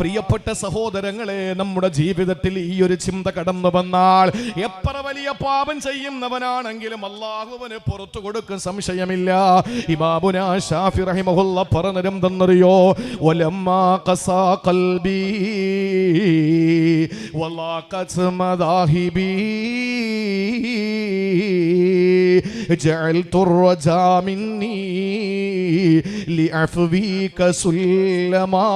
പ്രിയപ്പെട്ട സഹോദരങ്ങളെ, നമ്മുടെ ജീവിതത്തിൽ ഈ ഒരു ചിന്ത കടന്നു വന്നാൽ എത്ര വലിയ പാപം ചെയ്യുന്നവനാണെങ്കിലും അല്ലാഹുവിന് പുറത്തു കൊടുക്കും, സംശയമില്ല. ഇമാമുനാ ശാഫി റഹിമഹുല്ലാ പറഞ്ഞിരുന്നെന്നറിയോ, വലമ്മാ ഖസാ ഖൽബി വലാഖത് മദാഹിബി ജഅൽതു റജാ മിന്നി ലിഅഫ്വിക സുല്ലമാ.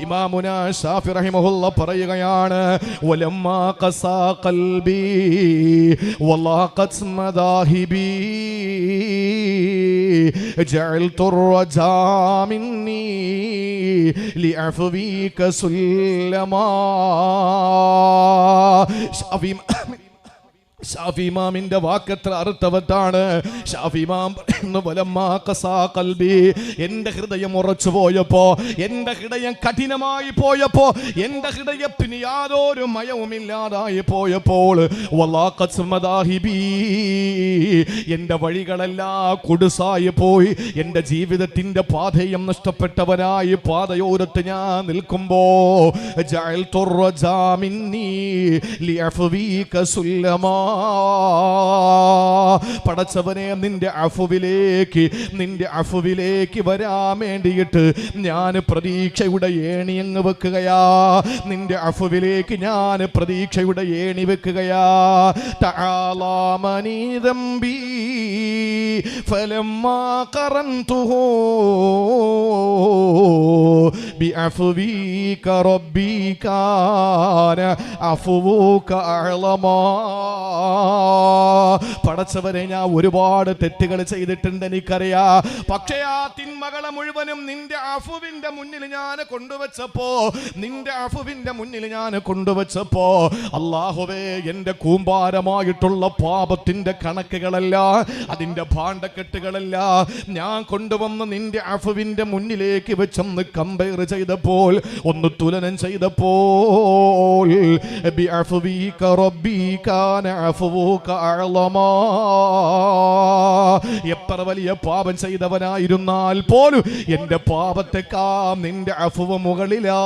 ഇമാമുനാ ശാഫി റഹിമഹുല്ലാ പറയുകയാണ്, വലമ്മാ ഖസാ ഖൽബി വലാഖത് മദാഹിബി ജഅൽതു റജാ മിന്നി ലിഅഫ്വിക സുല്ലമാ. ഷാഫി ഇമാമിന്റെ വാക്കത്ര അർത്ഥവത്താണ്. ഷാഫി ഇമാം വലമ്മാ ഖസാ ഖൽബി, എന്റെ ഹൃദയം ഉറച്ചു പോയപ്പോ, എന്റെ ഹൃദയം കഠിനമായി പോയപ്പോ, എന്റെ ഹൃദയത്തിന് യാതൊരു മയവുമില്ലാതായി പോയപ്പോൾ, വലാഖത് മദാഹിബി, എന്റെ വഴികളെല്ലാം കുടുസായി പോയി, എന്റെ ജീവിതത്തിന്റെ പാതയും നഷ്ടപ്പെട്ടവനായി പാതയോരത്ത് ഞാൻ നിൽക്കുമ്പോ, ജഅൽതു റജാ മിന്നി ലിഅഫ്വിക സുല്ലമാ. പടച്ചവനെ, നിന്റെ അഫുവിലേക്ക് വരാൻ വേണ്ടിയിട്ട് ഞാൻ പ്രതീക്ഷയുടെ ഏണി അങ്ങ് വെക്കുകയാ. നിന്റെ അഫുവിലേക്ക് ഞാൻ പ്രതീക്ഷയുടെ ഏണി വെക്കുകയാ. തആലാ മനി ദംബി ഫലമ്മാ ഖറൻതുഹു ബിഅഫ്വിക റബ്ബി കാന അഫ്വുക അഅ്ലമാ. പടച്ചവനെ, ഞാൻ ഒരുപാട് തെറ്റുകൾ ചെയ്തിട്ടുണ്ട്, എനിക്കറിയാ. പക്ഷേ ആ തിന്മകളെ മുഴുവനും നിന്റെ അഫുവിന്റെ മുന്നിൽ ഞാൻ കൊണ്ടുവച്ചപ്പോ അല്ലാഹുവേ, എന്റെ കൂമ്പാരമായിട്ടുള്ള പാപത്തിന്റെ കണക്കുകളല്ല, അതിന്റെ ഭാണ്ഡക്കെട്ടുകളല്ല, ഞാൻ കൊണ്ടുവന്ന് നിന്റെ അഫുവിന്റെ മുന്നിലേക്ക് വെച്ചൊന്ന് കമ്പയർ ചെയ്തപ്പോൾ, ഒന്ന് തുലനം ചെയ്തപ്പോൾ, ബിഅഫ്വിക റബ്ബി കാന അഫ്വുക അഅ്ലമാ. എത്ര വലിയ പാപം ചെയ്തവനായിരുന്നാൽ പോലും എന്റെ പാപത്തെക്കാൾ നിന്റെ അഫ്വ് മുകളിലാ.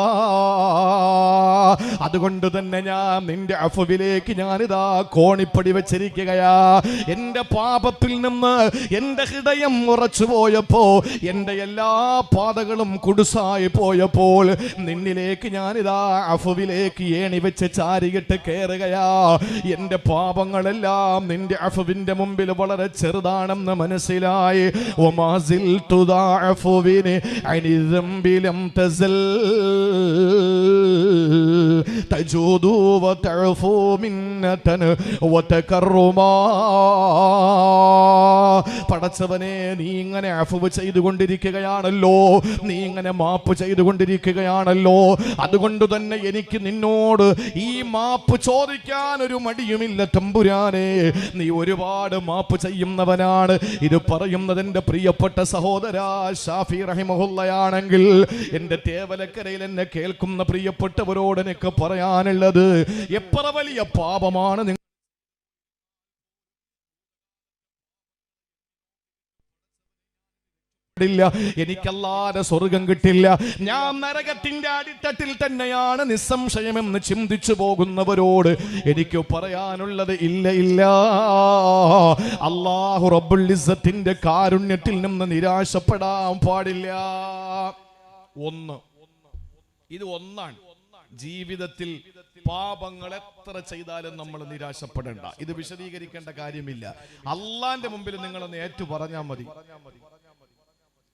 അതുകൊണ്ട് തന്നെ ഞാൻ നിന്റെ അഫ്വിലേക്ക് ഞാനിതാ കോണിപ്പടി വെച്ചിരിക്കുകയാ. എന്റെ പാപത്തിൽ നിന്ന് എന്റെ ഹൃദയം ഉറച്ചു പോയപ്പോ, എന്റെ എല്ലാ പാതകളും കുടുസായി പോയപ്പോൾ, നിന്നിലേക്ക് ഞാനിതാ അഫ്വിലേക്ക് ഏണി വെച്ച് ചാരിയിട്ട് കയറുകയാ. എന്റെ പാപങ്ങളെല്ലാം നിന്റെ അഫ്വിന്റെ മുമ്പിൽ വളരെ ചെറുതാണെന്ന് മനസ്സിലായി. വമാസിൽ തുദാഅഫുവിനി അനി ദംബി ലം തസൽ തജൂദു വതഅഫു മിന്നതൻ വതകറുമാ. പടച്ചവനെ, നീ ഇങ്ങനെ അഫ്വ് ചെയ്തുകൊണ്ടിരിക്കുകയാണല്ലോ, നീ ഇങ്ങനെ മാപ്പ് ചെയ്തുകൊണ്ടിരിക്കുകയാണല്ലോ. അതുകൊണ്ട് തന്നെ എനിക്ക് നിന്നോട് ഈ മാപ്പ് ചോദിക്കാൻ ഒരു മടിയുമില്ല തമ്പുരാനെ. നീ ഒരുപാട് മാപ്പ് ചെയ്യുന്നവനാണ്. ഇത് പറയുന്നത് എന്റെ പ്രിയപ്പെട്ട സഹോദരാ ഷാഫി റഹിമഹുല്ലയാണെങ്കിൽ, എന്റെ തേവലക്കരയിൽ എന്നെ കേൾക്കുന്ന പ്രിയപ്പെട്ടവരോട് എനിക്ക് പറയാനുള്ളത്, എത്ര വലിയ പാപമാണ് നിങ്ങൾ എനിക്കല്ലാതെ സ്വർഗം കിട്ടില്ല, ഞാൻ നരകത്തിന്റെ അടിത്തട്ടിൽ തന്നെയാണ് നിസ്സംശയമെന്ന് ചിന്തിച്ചു പോകുന്നവരോട് എനിക്ക് പറയാനുള്ളത്, ഇല്ല, അല്ലാഹു റബ്ബുൽ ഇസ്സത്തിന്റെ കാരുണ്യത്തിൽ നിന്ന് നിരാശപ്പെടാൻ പാടില്ല. ഇത് ഒന്നാണ്. ജീവിതത്തിൽ പാപങ്ങൾ എത്ര ചെയ്താലും നമ്മൾ നിരാശപ്പെടേണ്ട. ഇത് വിശദീകരിക്കേണ്ട കാര്യമില്ല. അള്ളാന്റെ മുമ്പിൽ നിങ്ങളൊന്ന് ഏറ്റു പറഞ്ഞാൽ മതി.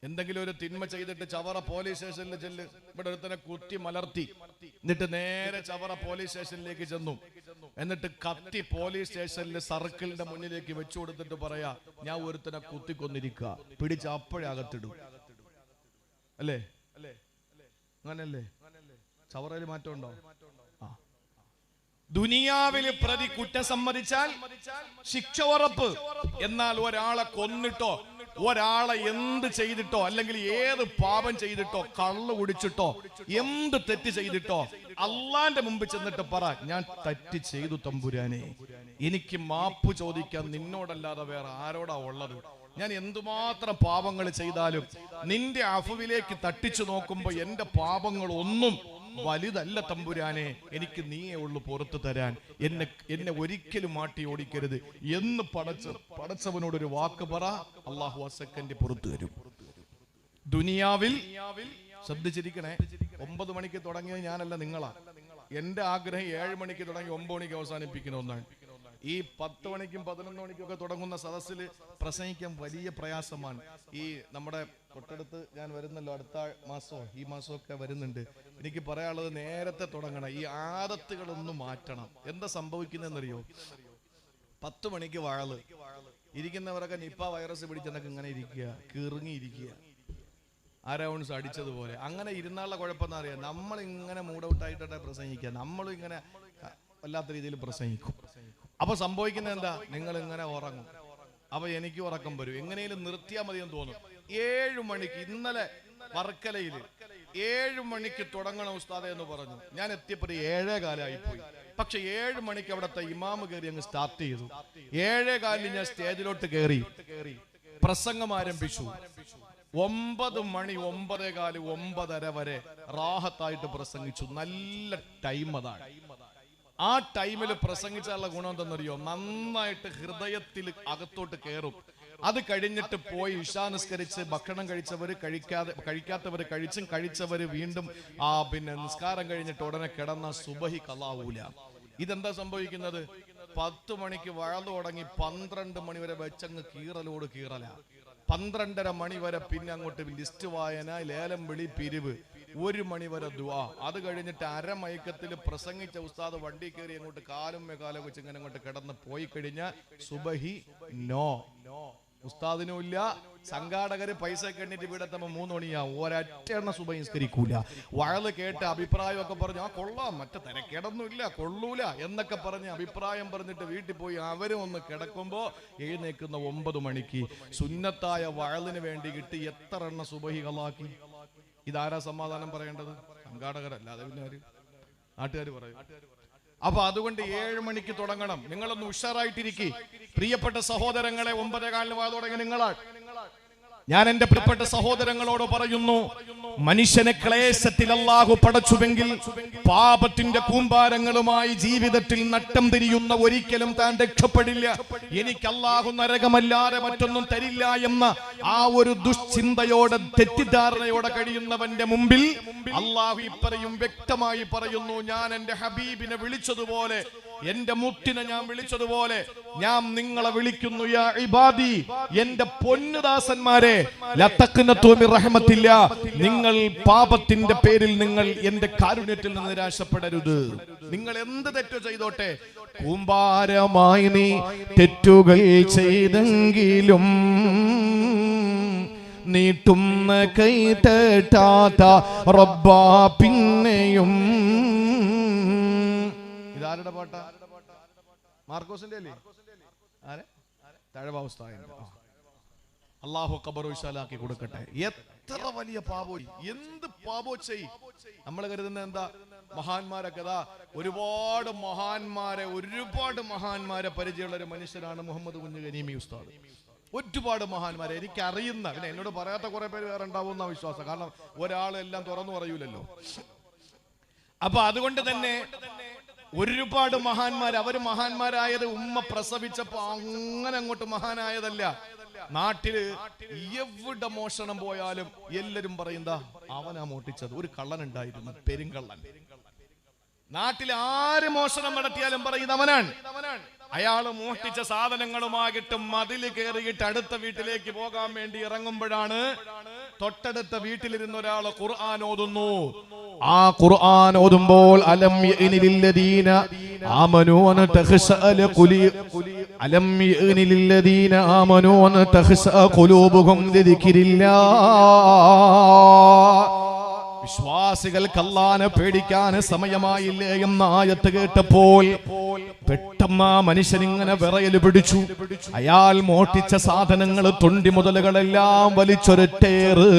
എന്തെങ്കിലും ഒരു തിന്മ ചെയ്തിട്ട് ചവറ പോലീസ് സ്റ്റേഷനിൽ ചെല്ല്, ഇവിടെ ഒരുത്തനെ കുത്തി മലർത്തി, എന്നിട്ട് നേരെ ചവറ പോലീസ് സ്റ്റേഷനിലേക്ക് ചെന്നു, എന്നിട്ട് കത്തി പോലീസ് സ്റ്റേഷനിലെ സർക്കിളിന്റെ മുന്നിലേക്ക് വെച്ചു കൊടുത്തിട്ട് പറയാ, ഞാൻ ഒരുത്തനെ കുത്തിക്കൊന്നിരിക്കുക, പിടിച്ച് അപ്പോഴേ അകത്തിടും. അല്ലേ? അങ്ങനല്ലേ? ചവറയിൽ മാറ്റം ഉണ്ടോ? ദുനിയാവിൽ പ്രതി കുറ്റം സമ്മതിച്ചാൽ ശിക്ഷ ഉറപ്പ്. എന്നാൽ ഒരാളെ കൊന്നിട്ടോ, ഒരാളെ എന്ത് ചെയ്തിട്ടോ, അല്ലെങ്കിൽ ഏത് പാപം ചെയ്തിട്ടോ, കള്ളു കുടിച്ചിട്ടോ, എന്ത് തെറ്റ് ചെയ്തിട്ടോ, അള്ളാന്റെ മുമ്പ് ചെന്നിട്ട് പറ, ഞാൻ തെറ്റ് ചെയ്തു തമ്പുരാനെ, എനിക്ക് മാപ്പ് ചോദിക്കാൻ നിന്നോടല്ലാതെ വേറെ ആരോടാ ഉള്ളത്? ഞാൻ എന്തുമാത്രം പാപങ്ങൾ ചെയ്താലും നിന്റെ അഫുവിലേക്ക് തട്ടിച്ചു നോക്കുമ്പോ എന്റെ പാപങ്ങൾ ഒന്നും വലുതല്ല തമ്പുരാനെ, എനിക്ക് നീയേ ഉള്ളു പുറത്തു തരാൻ, എന്നെ ഒരിക്കലും മാട്ടി ഓടിക്കരുത് എന്ന് പടച്ചവനോടൊരു വാക്ക് പറ, അള്ളാഹു ആ സെക്കൻഡ് പുറത്തു തരും. ദുനിയാവിൽ ശ്രദ്ധിച്ചിരിക്കണേ, 9 മണിക്ക് തുടങ്ങിയത് ഞാനല്ല, നിങ്ങളാ. എന്റെ ആഗ്രഹം 7 മണിക്ക് തുടങ്ങി 9 മണിക്ക് അവസാനിപ്പിക്കുന്ന ഒന്നാണ്. ഈ 10 മണിക്കും 11 മണിക്കും ഒക്കെ തുടങ്ങുന്ന സദസ്സിൽ പ്രസംഗിക്കാൻ വലിയ പ്രയാസമാണ്. ഈ നമ്മുടെ തൊട്ടടുത്ത് ഞാൻ വരുന്നല്ലോ, അടുത്ത മാസമോ ഈ മാസമൊക്കെ വരുന്നുണ്ട്. എനിക്ക് പറയാനുള്ളത് നേരത്തെ തുടങ്ങണം, ഈ ആദത്തുകളൊന്നും മാറ്റണം. എന്താ സംഭവിക്കുന്നതെന്നറിയോ? 10 മണിക്ക് വാഴ് ഇരിക്കുന്നവരൊക്കെ നിപ്പ വൈറസ് പിടിച്ചെന്നൊക്കെ ഇങ്ങനെ ഇരിക്കുക, കിറുങ്ങിയിരിക്കുക, അരൗൺസ് അടിച്ചതുപോലെ. അങ്ങനെ ഇരുന്നാലുള്ള കുഴപ്പമെന്ന് അറിയാം, നമ്മൾ ഇങ്ങനെ മൂഡൌട്ടായിട്ടെ പ്രസംഗിക്കുക, നമ്മളും ഇങ്ങനെ വല്ലാത്ത രീതിയിൽ പ്രസംഗിക്കും. അപ്പൊ സംഭവിക്കുന്നത് എന്താ? നിങ്ങൾ ഇങ്ങനെ ഉറങ്ങും. അപ്പൊ എനിക്ക് ഉറക്കം വരും, എങ്ങനെയും നിർത്തിയാൽ മതി എന്ന് തോന്നും. 7 മണിക്ക് ഇന്നലെ വർക്കലയില് 7 മണിക്ക് തുടങ്ങണം ഉസ്താദെ എന്ന് പറഞ്ഞു. ഞാൻ എത്തിയപ്പോൾ 7:15 പോയി. പക്ഷെ 7 മണിക്ക് അവിടുത്തെ ഇമാമ് കയറി അങ്ങ് സ്റ്റാർട്ട് ചെയ്തു. 7:15 ഞാൻ സ്റ്റേജിലോട്ട് കയറി പ്രസംഗം ആരംഭിച്ചു. 9 മണി 9:15 9:30 വരെ റാഹത്തായിട്ട് പ്രസംഗിച്ചു. നല്ല ടൈം അതാണ്. ആ ടൈമിൽ പ്രസംഗിച്ചുള്ള ഗുണം എന്തെന്നറിയോ? നന്നായിട്ട് ഹൃദയത്തിൽ അകത്തോട്ട് കയറും. അത് കഴിഞ്ഞിട്ട് പോയി ഇശാ നിസ്കരിച്ച് ഭക്ഷണം കഴിച്ചവര് കഴിക്കാത്തവര് കഴിച്ചും, കഴിച്ചവര് വീണ്ടും പിന്നെ നിസ്കാരം കഴിഞ്ഞിട്ട് ഉടനെ കിടന്ന സുബഹി കളാവൂല. ഇതെന്താ സംഭവിക്കുന്നത്? 10 മണിക്ക് വഴന്നു തുടങ്ങി 12 മണി വരെ വെച്ചങ്ങ് കീറലോട് കീറല. 12:30 മണി വരെ പിന്നെ അങ്ങോട്ട് ലിസ്റ്റ് വായന, ലേലം വിളി, പിരിവ്. 1 മണി വരെ ദുആ. അത് കഴിഞ്ഞിട്ട് അരമയക്കത്തിൽ പ്രസംഗിച്ച ഉസ്താദ് വണ്ടി കയറി അങ്ങോട്ട് കാലും വെച്ച് ഇങ്ങനെ അങ്ങോട്ട് കിടന്ന് പോയി കഴിഞ്ഞാൽ സുബഹി നോ. ഉസ്താദിനും ഇല്ല, സംഘാടകര് പൈസ കണ്ടിട്ട് വീടെത്തുമ്പോ 3 മണിയാവും. ഒരൊറ്റ എണ്ണ സുബഹി നിസ്കരിക്കൂല. വഴല് കേട്ട് അഭിപ്രായമൊക്കെ പറഞ്ഞു, ആ കൊള്ളാം, മറ്റേ തിരക്കേടൊന്നും ഇല്ല, കൊള്ളൂല എന്നൊക്കെ പറഞ്ഞ് അഭിപ്രായം പറഞ്ഞിട്ട് വീട്ടിൽ പോയി അവരും ഒന്ന് കിടക്കുമ്പോ എഴുന്നേക്കുന്ന 9 മണിക്ക് സുന്നത്തായ വഴലിന് വേണ്ടി കിട്ടി എത്ര എണ്ണ സുബഹി കളാക്കി. ഇതാരാ സമാധാനം പറയേണ്ടത്? സംഘാടകരല്ല, അത് പിന്നെ നാട്ടുകാർ പറയും. അപ്പൊ അതുകൊണ്ട് 7 മണിക്ക് തുടങ്ങണം. നിങ്ങളൊന്ന് ഉഷാറായിട്ടിരിക്കും പ്രിയപ്പെട്ട സഹോദരങ്ങളെ. 9:15 തുടങ്ങി നിങ്ങളാണ്. ഞാൻ എന്റെ പ്രിയപ്പെട്ട സഹോദരങ്ങളോട് പറയുന്നു, മനുഷ്യനെ ക്ലേശത്തിൽ അല്ലാഹു പടച്ചുവെങ്കിൽ പാപത്തിന്റെ കൂമ്പാരങ്ങളുമായി ജീവിതത്തിൽ നട്ടം തിരിയുന്ന ഒരിക്കലും താൻ രക്ഷപ്പെടില്ല. എനിക്ക് അല്ലാഹു നരകമല്ലാതെ മറ്റൊന്നും തരില്ല എന്ന ആ ഒരു ദുശ്ചിന്തയോടെ, തെറ്റിദ്ധാരണയോടെ കഴിയുന്നവന്റെ മുമ്പിൽ അല്ലാഹു ഇപ്പറയും വ്യക്തമായി പറയുന്നു, ഞാൻ എന്റെ ഹബീബിനെ വിളിച്ചതുപോലെ, എന്റെ മുത്തിനെ ഞാൻ വിളിച്ചതുപോലെ ഞാൻ നിങ്ങളെ വിളിക്കുന്നു. യാ ഇബാദി, എന്റെ പൊന്നുദാസന്മാരെ, ലതഖ്നതു മിർ റഹ്മത്തില്ല, നിങ്ങൾ പാപത്തിന്റെ പേരിൽ നിങ്ങൾ എന്റെ കാരുണ്യത്തിൽ നിന്ന് നിരാശപ്പെടരുത്. നിങ്ങൾ എന്ത് തെറ്റ് ചെയ്തോട്ടെ, കൂമ്പാരമായി നീ തെറ്റുകൾ ചെയ്തെങ്കിലും നീട്ടുന്ന കൈ തട്ടാത്ത റബ്ബാ പിന്നെയും. ഇതാരുടെ പാട്ടാ? മാർക്കോസിന്റെ അല്ലേ? തഴവാവസ്ഥ. അള്ളാഹു ഖബറു വിശാലാക്കി കൊടുക്കട്ടെ. എത്ര വലിയ പാപോ, എന്ത് പാപോ ചെയ്. നമ്മൾ കരുതുന്നത് എന്താ? മഹാന്മാരൊക്കെ ഒരുപാട് മഹാന്മാരെ പരിചയമുള്ള ഒരു മനുഷ്യനാണ് മുഹമ്മദ് കുഞ്ഞ് ഗനീമി ഉസ്താദ്. ഒരുപാട് മഹാന്മാരെ എനിക്കറിയുന്ന, പിന്നെ എന്നോട് പറയാത്ത കുറെ പേര് വേറെ ഉണ്ടാവുന്ന വിശ്വാസം. കാരണം ഒരാളെല്ലാം തുറന്നു പറയൂലല്ലോ. അപ്പൊ അതുകൊണ്ട് തന്നെ ഒരുപാട് മഹാന്മാർ, അവര് മഹാന്മാരായത് ഉമ്മ പ്രസവിച്ചപ്പോ അങ്ങനെ അങ്ങോട്ട് മഹാനായതല്ല. നാട്ടില് എവിടെ മോഷണം പോയാലും എല്ലാരും പറയുന്ന അവനാ മോട്ടിച്ചത്. ഒരു കള്ളൻ ഉണ്ടായിരുന്നു, പെരുങ്കള്ളൻ. നാട്ടിൽ ആര് മോഷണം നടത്തിയാലും പറയുന്നത് അവനാണ്. അയാള് മോഷ്ടിച്ച സാധനങ്ങളുമായിട്ട് മതില് കയറിയിട്ട് അടുത്ത വീട്ടിലേക്ക് പോകാൻ വേണ്ടി ഇറങ്ങുമ്പോഴാണ് തൊട്ടടുത്ത വീട്ടിലിരുന്ന ഒരാള് ഖുർആൻ ഓതുന്നു. ആ ഖുർആൻ ഓതുമ്പോൾ അലം യഅനിലില്ലദീന ആമനൂ അൻ തഖ്ശഅ അലം യഅനിലില്ലദീന ആമനൂ അൻ തഖ്ശഅ ഖുലൂബുഹും ലിദിക്രില്ലാഹ്. വിശ്വാസികൾക്ക് അല്ലാഹനെ പേടിക്കാൻ സമയമായില്ലേ എന്ന ആയത്ത് കേട്ടപ്പോൾ പെട്ടെന്ന് ആ മനുഷ്യൻ ഇങ്ങനെ വിറയൽ പിടിച്ചു. അയാൾ മോഷ്ടിച്ച സാധനങ്ങൾ, തൊണ്ടി മുതലുകളെല്ലാം വലിച്ചൊരൊറ്റേറ്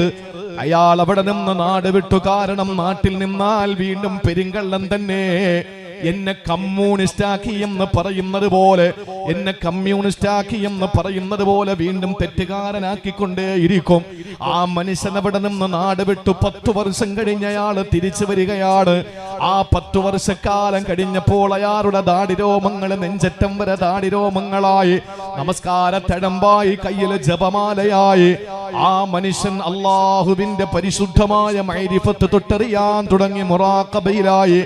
അയാൾ അവിടെ നിന്ന് നാട് വിട്ടു. കാരണം നാട്ടിൽ നിന്നാൽ വീണ്ടും പെരുങ്കള്ളൻ തന്നെ. എന്നെ കമ്മ്യൂണിസ്റ്റ് ആക്കി എന്ന് പറയുന്നത് പോലെ, എന്നെ കമ്മ്യൂണിസ്റ്റ് ആക്കി എന്ന് പറയുന്നത് പോലെ വീണ്ടും തെറ്റുകാരനാക്കിക്കൊണ്ടേയിരിക്കും. ആ മനുഷ്യൻ അവിടെ നിന്ന് നാട് വിട്ടു 10 വർഷം കഴിഞ്ഞയാള് തിരിച്ചു വരികയാണ്. ആ 10 വർഷക്കാലം കഴിഞ്ഞപ്പോൾ അയാളുടെ ദാടിരോമങ്ങൾ നെഞ്ചറ്റം വരെ ദാടിരോമങ്ങളായി, നമസ്കാരത്തഴമ്പായി, കയ്യില് ജപമാലയായി. ആ മനുഷ്യൻ അള്ളാഹുവിന്റെ പരിശുദ്ധമായ മഅരിഫത്ത് തൊട്ടറിയാൻ തുടങ്ങി, മുറാഖബയിലായി.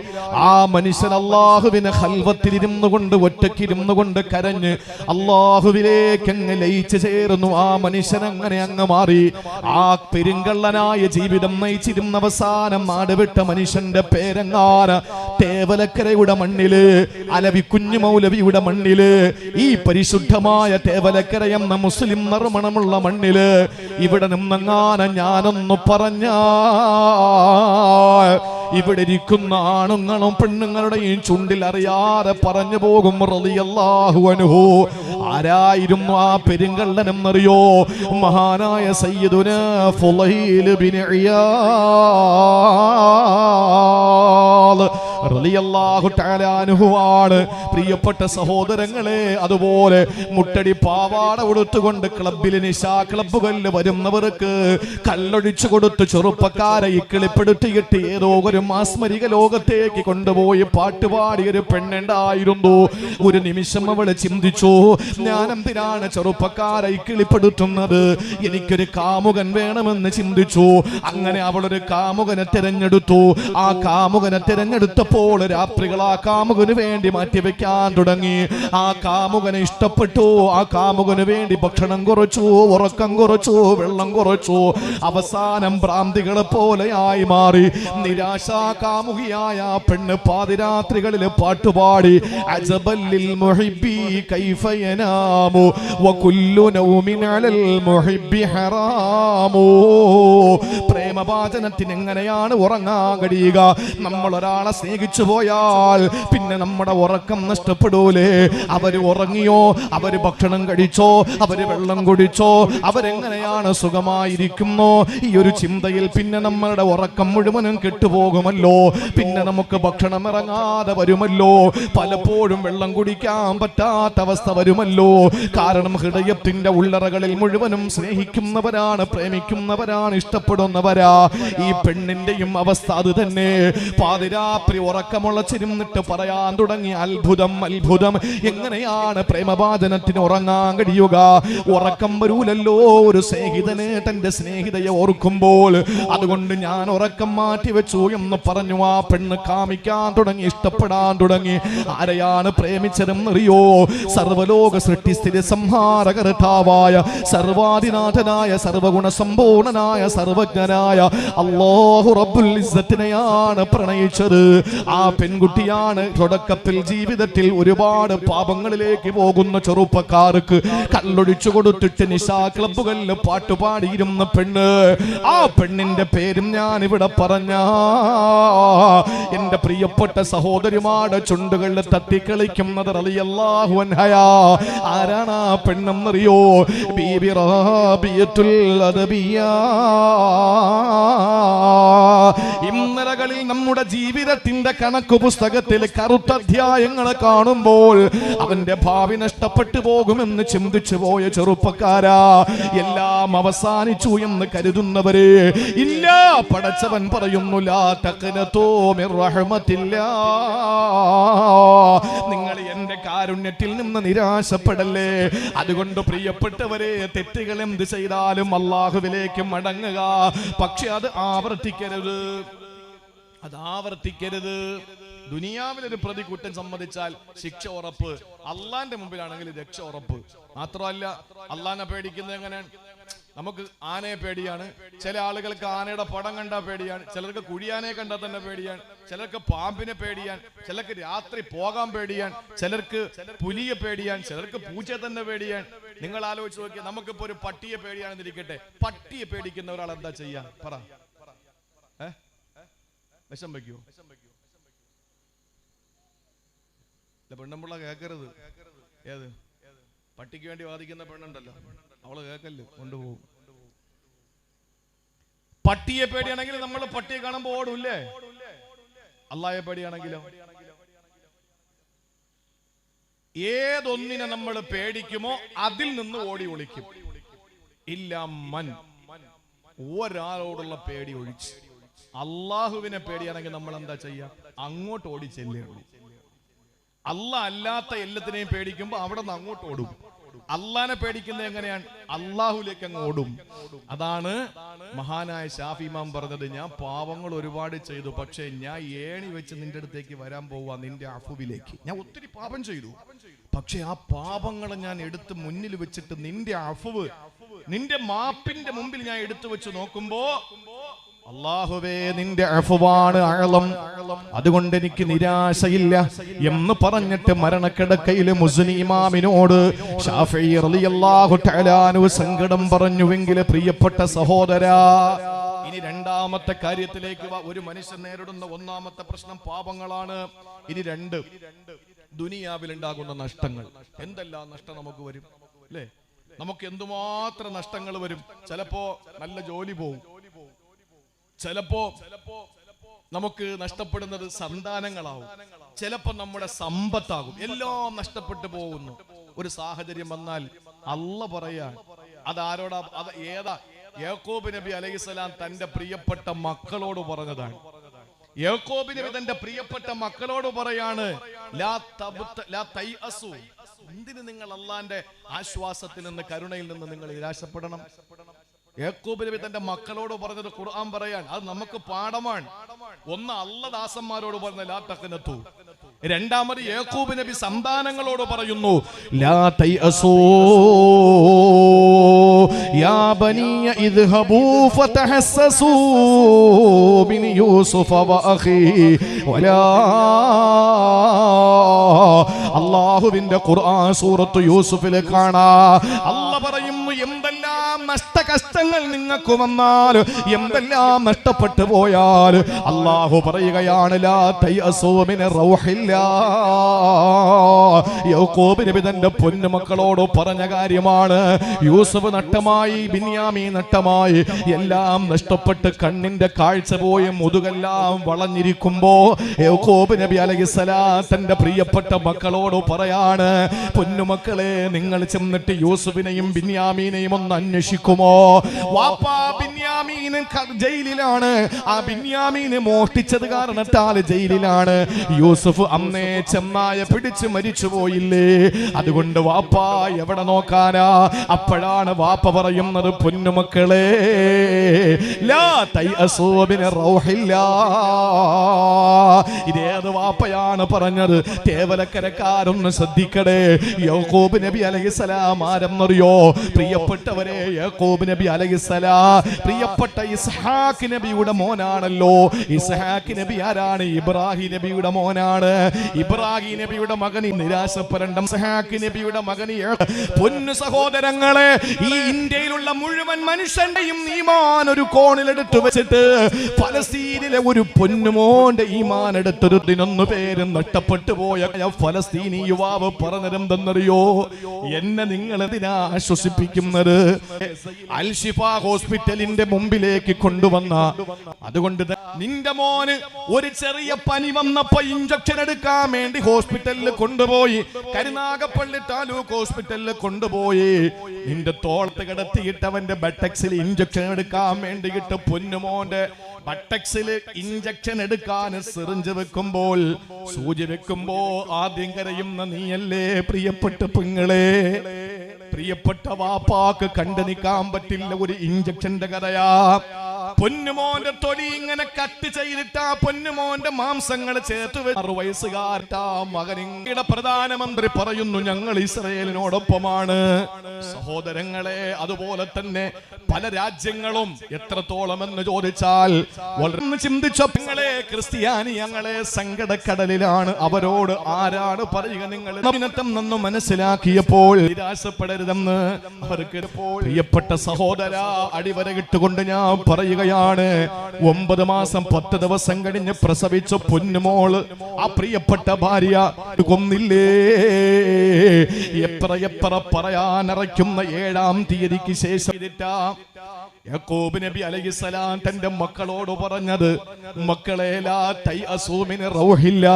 ആ മനുഷ്യൻ അള്ളാഹുവിനെ ഖൽവത്തിലിരുന്നു കൊണ്ട്, ഒറ്റക്കിരുന്നു കൊണ്ട് കരഞ്ഞ് അള്ളാഹുവിലേക്ക് അങ്ങ് ലയിച്ചു ചേർന്നു. ആ മനുഷ്യൻ അങ്ങനെ അങ്ങ് മാറി. ആ പെരുങ്കള്ളനായ ജീവിതം നയിച്ചിരുന്ന അവസാനം നാടുവിട്ട മനുഷ്യന്റെ പേരെങ്ങാന തേവലക്കരയുടെ മണ്ണില്, അലവി കുഞ്ഞു മൗലവിയുടെ മണ്ണില്, ഈ പരിശുദ്ധമായ തേവലക്കര എന്ന മുസ്ലിം നറുമണമുള്ള മണ്ണില് ഇവിടെ നിന്നെങ്ങാനും ഞാനൊന്നു പറഞ്ഞ ഇവിടെ ഇരിക്കുന്ന ആണുങ്ങളും പെണ്ണുങ്ങളുടെയും ചുണ്ടിൽ അറിയാതെ പറഞ്ഞു പോകും റളിയല്ലാഹു അൻഹു. ആരായിരുന്നു ആ പെരുങ്കള്ളനെന്നറിയോ? മഹാനായ സയ്യിദുനാ ഫുളൈൽ ബിൻ ഇയാദ് റളിയല്ലാഹു തആല അൻഹു ആണ്. പ്രിയപ്പെട്ട സഹോദരങ്ങളെ, അതുപോലെ മുട്ടടി പാവാട ഉടുത്തുകൊണ്ട് ക്ലബ്ബിൽ, നിശാ ക്ലബ്ബുകളിൽ വരുന്നവർക്ക് കല്ലൊഴിച്ചു കൊടുത്ത് ചെറുപ്പക്കാരെ ഇക്കിളിപ്പെടുത്തിയിട്ട് ഏതോ ഒരു മാസ്മരിക ലോകത്തേക്ക് കൊണ്ടുപോയി പാട്ടുപാടിയ ഒരു പെണ്ണുണ്ടായിരുന്നു. ഒരു നിമിഷം അവള് ചിന്തിച്ചു, ഞാൻ എന്തിനാണ് ചെറുപ്പക്കാരെ ഇക്കിളിപ്പെടുത്തുന്നത്? എനിക്കൊരു കാമുകൻ വേണമെന്ന് ചിന്തിച്ചു. അങ്ങനെ അവളൊരു കാമുകനെ തിരഞ്ഞെടുത്തു. ആ കാമുകനെ തിരഞ്ഞെടുത്തപ്പോൾ രാത്രികൾ ആ കാമുകന് വേണ്ടി മാറ്റിവെക്കാൻ തുടങ്ങി. ആ കാമുകനെ ഇഷ്ടപ്പെട്ടു. ആ കാമുകന് വേണ്ടി ഭക്ഷണം കുറച്ചു, ഉറക്കം കുറച്ചു, വെള്ളം കുറച്ചു. അവസാനം ഭ്രാന്തികളെ പോലെയായി മാറി. നിരാശാ കാമുകിയായ പെണ്ണ് പാതിരാത്രികളിൽ പാട്ടുപാടി, അജബല്ലിൽ മുഹിബ്ബി കൈഫ യനാമു വകുല്ലു നൗമിൻ അലൽ മുഹിബ്ബി ഹറാമു. പ്രേമഭാജനത്തിന് എങ്ങനെയാണ് ഉറങ്ങാൻ കഴിയുക? നമ്മൾ ഒരാളെ സ്നേഹിച്ചു പോയാൽ പിന്നെ നമ്മുടെ ഉറക്കം നഷ്ടപ്പെടൂലേ? അവര് ഉറങ്ങിയോ? അവര് ഭക്ഷണം കഴിച്ചോ? അവര് വെള്ളം കുടിച്ചോ? അവരെങ്ങനെയാണ് സുഖമായിരിക്കുന്നോ? ഈ ഒരു ചിന്തയിൽ പിന്നെ നമ്മളുടെ ഉറക്കം മുഴുവനും കെട്ടുപോകുമല്ലോ. പിന്നെ നമുക്ക് ഭക്ഷണം ഇറങ്ങാതെ വരുമല്ലോ. പലപ്പോഴും വെള്ളം കുടിക്കാൻ പറ്റാത്ത അവസ്ഥ വരുമല്ലോ. കാരണം ഹൃദയത്തിന്റെ ഉള്ളറകളിൽ മുഴുവനും സ്നേഹിക്കുന്നവരാണ്, പ്രേമിക്കുന്നവരാണ്, ഇഷ്ടപ്പെടുന്നവരാ. ഈ പെണ്ണിന്റെയും അവസ്ഥ അത് തന്നെ. പാതിരാത്രി ഉറക്കമുളച്ചിരുന്നിട്ട് പറയാൻ തുടങ്ങി, അത്ഭുതം, അത്ഭുതം, എങ്ങനെയാണ് പ്രേമഭാജനത്തിന് ഉറങ്ങാൻ കഴിയുക? ഉറക്കം വരൂലല്ലോ ഒരു സ്നേഹിതന് തന്റെ സ്നേഹിതയെ ഓർക്കുമ്പോൾ. അതുകൊണ്ട് ഞാൻ ഉറക്കം മാറ്റിവെച്ചു എന്ന് പറഞ്ഞു. ആ പെണ്ണ് കാമിക്കാൻ തുടങ്ങി, ഇഷ്ടപ്പെടാൻ തുടങ്ങി. ആരെയാണ് പ്രേമിച്ചതെന്നറിയോ? സർവലോക സൃഷ്ടിസ്ഥിതി സംഹാരകർത്താവായ, സർവാധിനാഥനായ, സർവഗുണ സമ്പൂർണനായ, സർവജ്ഞനായ അല്ലാഹു റബ്ബുൽ ഇസ്സത്തിനെയാണ് പ്രണയിച്ചത്. ആ പെൺകുട്ടിയാണ് തുടക്കത്തിൽ ജീവിതത്തിൽ ഒരുപാട് പാപങ്ങളിലേക്ക് പോകുന്ന ചെറുപ്പക്കാർക്ക് കല്ലൊഴിച്ചു കൊടുത്തിട്ട് നിശാ ക്ലബ്ബുകളിൽ പാട്ടുപാടിയിരുന്ന പെണ്ണ്. ആ പെണ്ണിന്റെ പേരും ഞാൻ ഇവിടെ പറഞ്ഞ എന്റെ പ്രിയപ്പെട്ട സഹോദരിമാരുടെ ചുണ്ടുകളിൽ തട്ടിക്കളിക്കുന്നത് റളിയല്ലാഹു അൻഹയാ. ആരാണ് ആ പെണ്ണെന്നറിയോ? ബീബി റാബിയത്തുൽ അദബിയ. ഇന്നലകളിൽ നമ്മുടെ ജീവിതത്തിന്റെ കണക്ക് പുസ്തകത്തിൽ കറുത്ത അധ്യായങ്ങളെ കാണുമ്പോൾ അവന്റെ ഭാവി നഷ്ടപ്പെട്ടു പോകുമെന്ന് ചിന്തിച്ചു പോയ ചെറുപ്പക്കാരാ, എല്ലാം അവസാനിച്ചു എന്ന് കരുതുന്നവരെ, ഇല്ല, പടച്ചവൻ പറയുന്നു, ലാ തഖ്നതൂ മിർ റഹ്മത്തില്ലാ, നിങ്ങൾ എന്റെ കാരുണ്യത്തിൽ നിന്ന് നിരാശപ്പെടല്ലേ. അതുകൊണ്ട് പ്രിയപ്പെട്ടവരെ, തെറ്റുകൾ എന്ത് ചെയ്താലും അല്ലാഹുവിലേക്ക് മടങ്ങുക. പക്ഷെ അത് ആവർത്തിക്കരുത്, അത് ആവർത്തിക്കരുത്. ദുനിയാവിലൊരു പ്രതി കുറ്റം സമ്മതിച്ചാൽ ശിക്ഷ ഉറപ്പ്, അള്ളാന്റെ മുമ്പിലാണെങ്കിൽ രക്ഷ ഉറപ്പ്. മാത്രമല്ല, അള്ളാനെ പേടിക്കുന്നത് എങ്ങനെയാണ്? നമുക്ക് ആനയെ പേടിയാണ്, ചില ആളുകൾക്ക് ആനയുടെ പടം കണ്ടാൽ പേടിയാണ്, ചിലർക്ക് കുഴിയാനയെ കണ്ടാൽ തന്നെ പേടിയാണ്, ചിലർക്ക് പാമ്പിനെ പേടിയാണ്, ചിലർക്ക് രാത്രി പോകാൻ പേടിയാണ്, ചിലർക്ക് പുലിയെ പേടിയാണ്, ചിലർക്ക് പൂച്ചയെ തന്നെ പേടിയാണ്. നിങ്ങൾ ആലോചിച്ച് നോക്കിയാൽ, നമുക്കിപ്പോ ഒരു പട്ടിയെ പേടിയാണെന്നിരിക്കട്ടെ, പട്ടിയെ പേടിക്കുന്ന ഒരാൾ എന്താ ചെയ്യാൻ? പറ. വിഷം വയ്ക്കോ? പെണ്ണുമ്പുള്ള കേക്കരുത്. ഏത് പട്ടിക്ക് വേണ്ടി വാദിക്കുന്ന പെണ്ണുണ്ടല്ലോ, അവള് കേക്കല്ല്, കൊണ്ടുപോകും. പട്ടിയെ പേടിയാണെങ്കിൽ നമ്മൾ പട്ടിയെ കാണുമ്പോ ഓടൂല്ലേ? അള്ളാഹയെ പേടിയാണെങ്കിലോ? ഏതൊന്നിനെ നമ്മൾ പേടിക്കുമോ അതിൽ നിന്ന് ഓടി ഒളിക്കും. ഇല്ല മൻ, ഒരാളോടുള്ള പേടി ഒഴിച്ച്. അള്ളാഹുവിനെ പേടിയാണെങ്കിൽ നമ്മൾ എന്താ ചെയ്യാ? അങ്ങോട്ട് ഓടി ചെല്ലുള്ളൂ. അള്ളാഹ് അല്ലാത്ത എല്ലാത്തിനെയും പേടിക്കുമ്പോ അവിടെ നിന്ന് അങ്ങോട്ട് ഓടും. അള്ളാഹിനെ പേടിക്കുന്നത് എങ്ങനെയാണ്? അള്ളാഹുലേക്ക് അങ്ങ് ഓടും. അതാണ് മഹാനായ ഷാഫി ഇമാം പറഞ്ഞത്, ഞാൻ പാവങ്ങൾ ഒരുപാട് ചെയ്തു, പക്ഷെ ഞാൻ ഏണി വെച്ച് നിന്റെ അടുത്തേക്ക് വരാൻ പോവാ, നിന്റെ അഫുവിലേക്ക്. ഞാൻ ഒത്തിരി പാപം ചെയ്തു, പക്ഷെ ആ പാപങ്ങളെ ഞാൻ എടുത്ത് മുന്നിൽ വെച്ചിട്ട് നിന്റെ അഫുവ്, നിന്റെ മാപ്പിന്റെ മുമ്പിൽ ഞാൻ എടുത്തു വെച്ച് നോക്കുമ്പോ അല്ലാഹുവേ നിന്റെ അഫ്വാണ് അഅളം, അതുകൊണ്ട് എനിക്ക് നിരാശയില്ല എന്ന് പറഞ്ഞിട്ട് മരണക്കിടക്കയിൽ മുസ്ലിം ഇമാമിനോട് ശാഫിഈ റളിയല്ലാഹു തആല അൻഹു സങ്കടം പറഞ്ഞുവെങ്കിൽ പ്രിയപ്പെട്ട സഹോദരാ, ഇനി രണ്ടാമത്തെ കാര്യത്തിലേക്ക് ഒരു മനുഷ്യൻ നേരിടുന്ന ഒന്നാമത്തെ പ്രശ്നം പാപങ്ങളാണ്. ഇനി രണ്ട്, ദുനിയാവിൽ ഉണ്ടാകുന്ന നഷ്ടങ്ങൾ. എന്തെല്ലാം നഷ്ടം നമുക്ക് വരും അല്ലേ? നമുക്ക് എന്തുമാത്രം നഷ്ടങ്ങൾ വരും. ചിലപ്പോ നല്ല ജോലി പോവും, ചിലപ്പോ നമുക്ക് നഷ്ടപ്പെടുന്നത് സന്താനങ്ങളാവും, ചിലപ്പോ നമ്മുടെ സമ്പത്താകും. എല്ലാം നഷ്ടപ്പെട്ടു പോകുന്നു. ഒരു സാഹചര്യം വന്നാൽ അല്ലാഹ് പറയാ, അതാരോടാ? അത് ഏതാ? യാക്കൂബ് നബി അലൈഹിസ്സലാം തന്റെ പ്രിയപ്പെട്ട മക്കളോട് പറഞ്ഞതാണ്. യാക്കൂബ് നബി തന്റെ പ്രിയപ്പെട്ട മക്കളോട് പറയാണ്, എന്തിന് നിങ്ങൾ അള്ളാന്റെ ആശ്വാസത്തിൽ നിന്ന്, കരുണയിൽ നിന്ന് നിങ്ങൾ നിരാശപ്പെടണം? യാക്കൂബ് നബി തന്റെ മക്കളോട് പറഞ്ഞത് ഖുർആൻ പറയാൻ, അത് നമുക്ക് പാഠമാണ്. ഒന്ന് അല്ലാഹ് ദാസന്മാരോട് പറഞ്ഞ ലാ തഖ്നതു. രണ്ടാമത് യാക്കൂബ് നബി സന്താനങ്ങളോട് പറയുന്നു, ലാ തൈഅസൂ യാ ബനിയ ഇദ്ഹബൂ ഫതഹസ്സസൂ മിൻ യൂസുഫ വ അഖീഹി വലാ. അല്ലാഹുവിന്റെ ഖുർആൻ സൂറത്ത് യൂസുഫിൽ കാണാ, അല്ലാഹ് പറയുന്നു, എന്തെല്ലാം നഷ്ടകഷ്ടങ്ങൾ നിങ്ങൾക്ക് വന്നാൽ, എന്തെല്ലാം നഷ്ടപ്പെട്ടു പോയാൽ അല്ലാഹു പറയുകയാണ്, ലാ തൈഅസൂ മിൻ റൗഹില്ലാ. യാക്കൂബ് നബി തന്റെ പൊന്നുമക്കളോട് പറഞ്ഞ കാര്യമാണ്. യൂസുഫ് നഷ്ടമായി, ബിന്യാമീൻ നഷ്ടമായി, എല്ലാം നഷ്ടപ്പെട്ട് കണ്ണിന്റെ കാഴ്ച പോയി മുതുകെല്ലാം വളഞ്ഞിരിക്കുമ്പോ യാക്കൂബ് നബി അലൈഹിസ്സലാം തന്റെ പ്രിയപ്പെട്ട മക്കളോട് പറയാണ്, പൊന്നുമക്കളെ, നിങ്ങൾ ചെന്നിട്ട് യൂസുഫിനെയും ബിന്യാമീനെയും ഒന്ന് അന്വേഷിക്കുമോ? വാപ്പാ ബിന്യാമീൻ ജയിലിലാണ്, ആ ബിന്യാമീനെ മോഷ്ടിച്ചത് കാരണത്താൽ ജയിലിലാണ്. യൂസുഫ് അന്നേ ചെന്നായ പിടിച്ച് മരിച്ചു പോയില്ലേ, അതുകൊണ്ട് വാപ്പാ എവിടെ നോക്കാനാ? അപ്പോഴാണ് വാപ്പ പറയുന്നത്, പൊന്നുമക്കളെ, ലാ തൈഅസൂ മിൻ റൗഹില്ലാ. ഇതേത് വാപ്പയാണ് പറഞ്ഞത്? തേവലക്കരക്കാരൊന്ന് ശ്രദ്ധിക്കടേ. യാക്കൂബ് നബി അലൈഹിസ്സലാം ആരെന്നറിയോ? പ്രിയപ്പെട്ടവരെ, യാക്കൂബ് നബി അലൈഹിസ്സലാം പ്രിയപ്പെട്ട ഇസ്ഹാഖ് നബിയുടെ മോനാണല്ലോ. ഇസ്ഹാഖ് നബി ആരാണ്? ഇബ്രാഹിം നബിയുടെ മോനാണ്. ഇബ്രാഹിം നബിയുടെ മകൻ നിരാശപ്പെടേണ്ട, ഇസ്ഹാഖ് നബിയുടെ മകന്. പൊന്നു സഹോദരങ്ങളെ, ഈ ഇന്ത്യയിലുള്ള മുഴുവൻ മനുഷ്യന്റെയും ഈമാൻ ഒരു കോണിലെടുത്തു വെച്ചിട്ട് ഫലസ്തീനിലെ ഒരു പൊന്നുമോന്റെ ഈമാൻ എടുത്തൊരു 11 പേര് നഷ്ടപ്പെട്ടു പോയ ഫലസ്തീനി യുവാവ് പറഞ്ഞതെന്തെന്നറിയോ? എന്നെ നിങ്ങൾ എന്തിനാ ആശ്വസിപ്പിക്കുന്നത്? അൽ ഷിഫ ഹോസ്പിറ്റലിന്റെ മുമ്പിലേക്ക് കൊണ്ടുവന്ന, അതുകൊണ്ട് നിന്റെ മോന് ഒരു ചെറിയ പനി വന്നപ്പോ ഇഞ്ചക്ഷൻ എടുക്കാൻ വേണ്ടി ഹോസ്പിറ്റലിൽ കൊണ്ടുപോയി, കരുനാഗപ്പള്ളി താലൂക്ക് ഹോസ്പിറ്റലിൽ കൊണ്ടുപോയി. നിന്റെ തോളത്ത് കിടത്തിയിട്ട് അവന്റെ ബട്ടക്സിൽ ഇഞ്ചക്ഷൻ എടുക്കാൻ വേണ്ടിയിട്ട് പൊന്നുമോന്റെ ബട്ടക്സിൽ ഇഞ്ചക്ഷൻ എടുക്കാൻ സിറിഞ്ച് വെക്കുമ്പോൾ, സൂചി വെക്കുമ്പോ ആദ്യം കരയുന്ന നീയല്ലേ പ്രിയപ്പെട്ട പെങ്ങളെ? പ്രിയപ്പെട്ട വാപ്പാക്ക് കണ്ടു നിൽക്കാൻ പറ്റില്ല ഒരു ഇഞ്ചക്ഷന്റെ കഥയാ. പൊന്നുമോന്റെ തൊലി ഇങ്ങനെ കട്ട് ചെയ്തിട്ട് ആ പൊന്നുമോന്റെ മാംസങ്ങൾ ചേർത്ത് 6 വയസ്സുകാരൻ മകനിയുടെ പ്രധാനമന്ത്രി പറയുന്നു, ഞങ്ങൾ ഇസ്രായേലിനോടൊപ്പമാണ്. സഹോദരങ്ങളെ, അതുപോലെ തന്നെ പല രാജ്യങ്ങളും എത്രത്തോളം എന്ന് ചോദിച്ചാൽ വളരെ ചിന്തിച്ചോ നിങ്ങളെ? ക്രിസ്ത്യാനി ഞങ്ങളെ സങ്കടക്കടലിലാണ്. അവരോട് ആരാണ് പറയുക? നിങ്ങൾ നിന്ന് മനസ്സിലാക്കിയപ്പോൾ നിരാശപ്പെടരുതെന്ന് അവർക്ക്. പ്രിയപ്പെട്ട സഹോദര, അടിവരയിട്ടുകൊണ്ട് ഞാൻ പറയുകയാണ്, പറയുകയാണ് 9 മാസം 10 ദിവസം കഴിഞ്ഞ് പ്രസവിച്ച പൊന്നുമോള് ആ പ്രിയപ്പെട്ട ഭാര്യ കൊന്നില്ലേ. എത്ര പറയാനറയ്ക്കുന്ന 7-ാം തീയതിക്ക് ശേഷം യാക്കൂബ് നബി അലൈഹിസ്സലാം തന്റെ മക്കളോട് പറഞ്ഞത്, മക്കളെ ലാ തൈഅസൂ മിൻ റൗഹില്ലാ,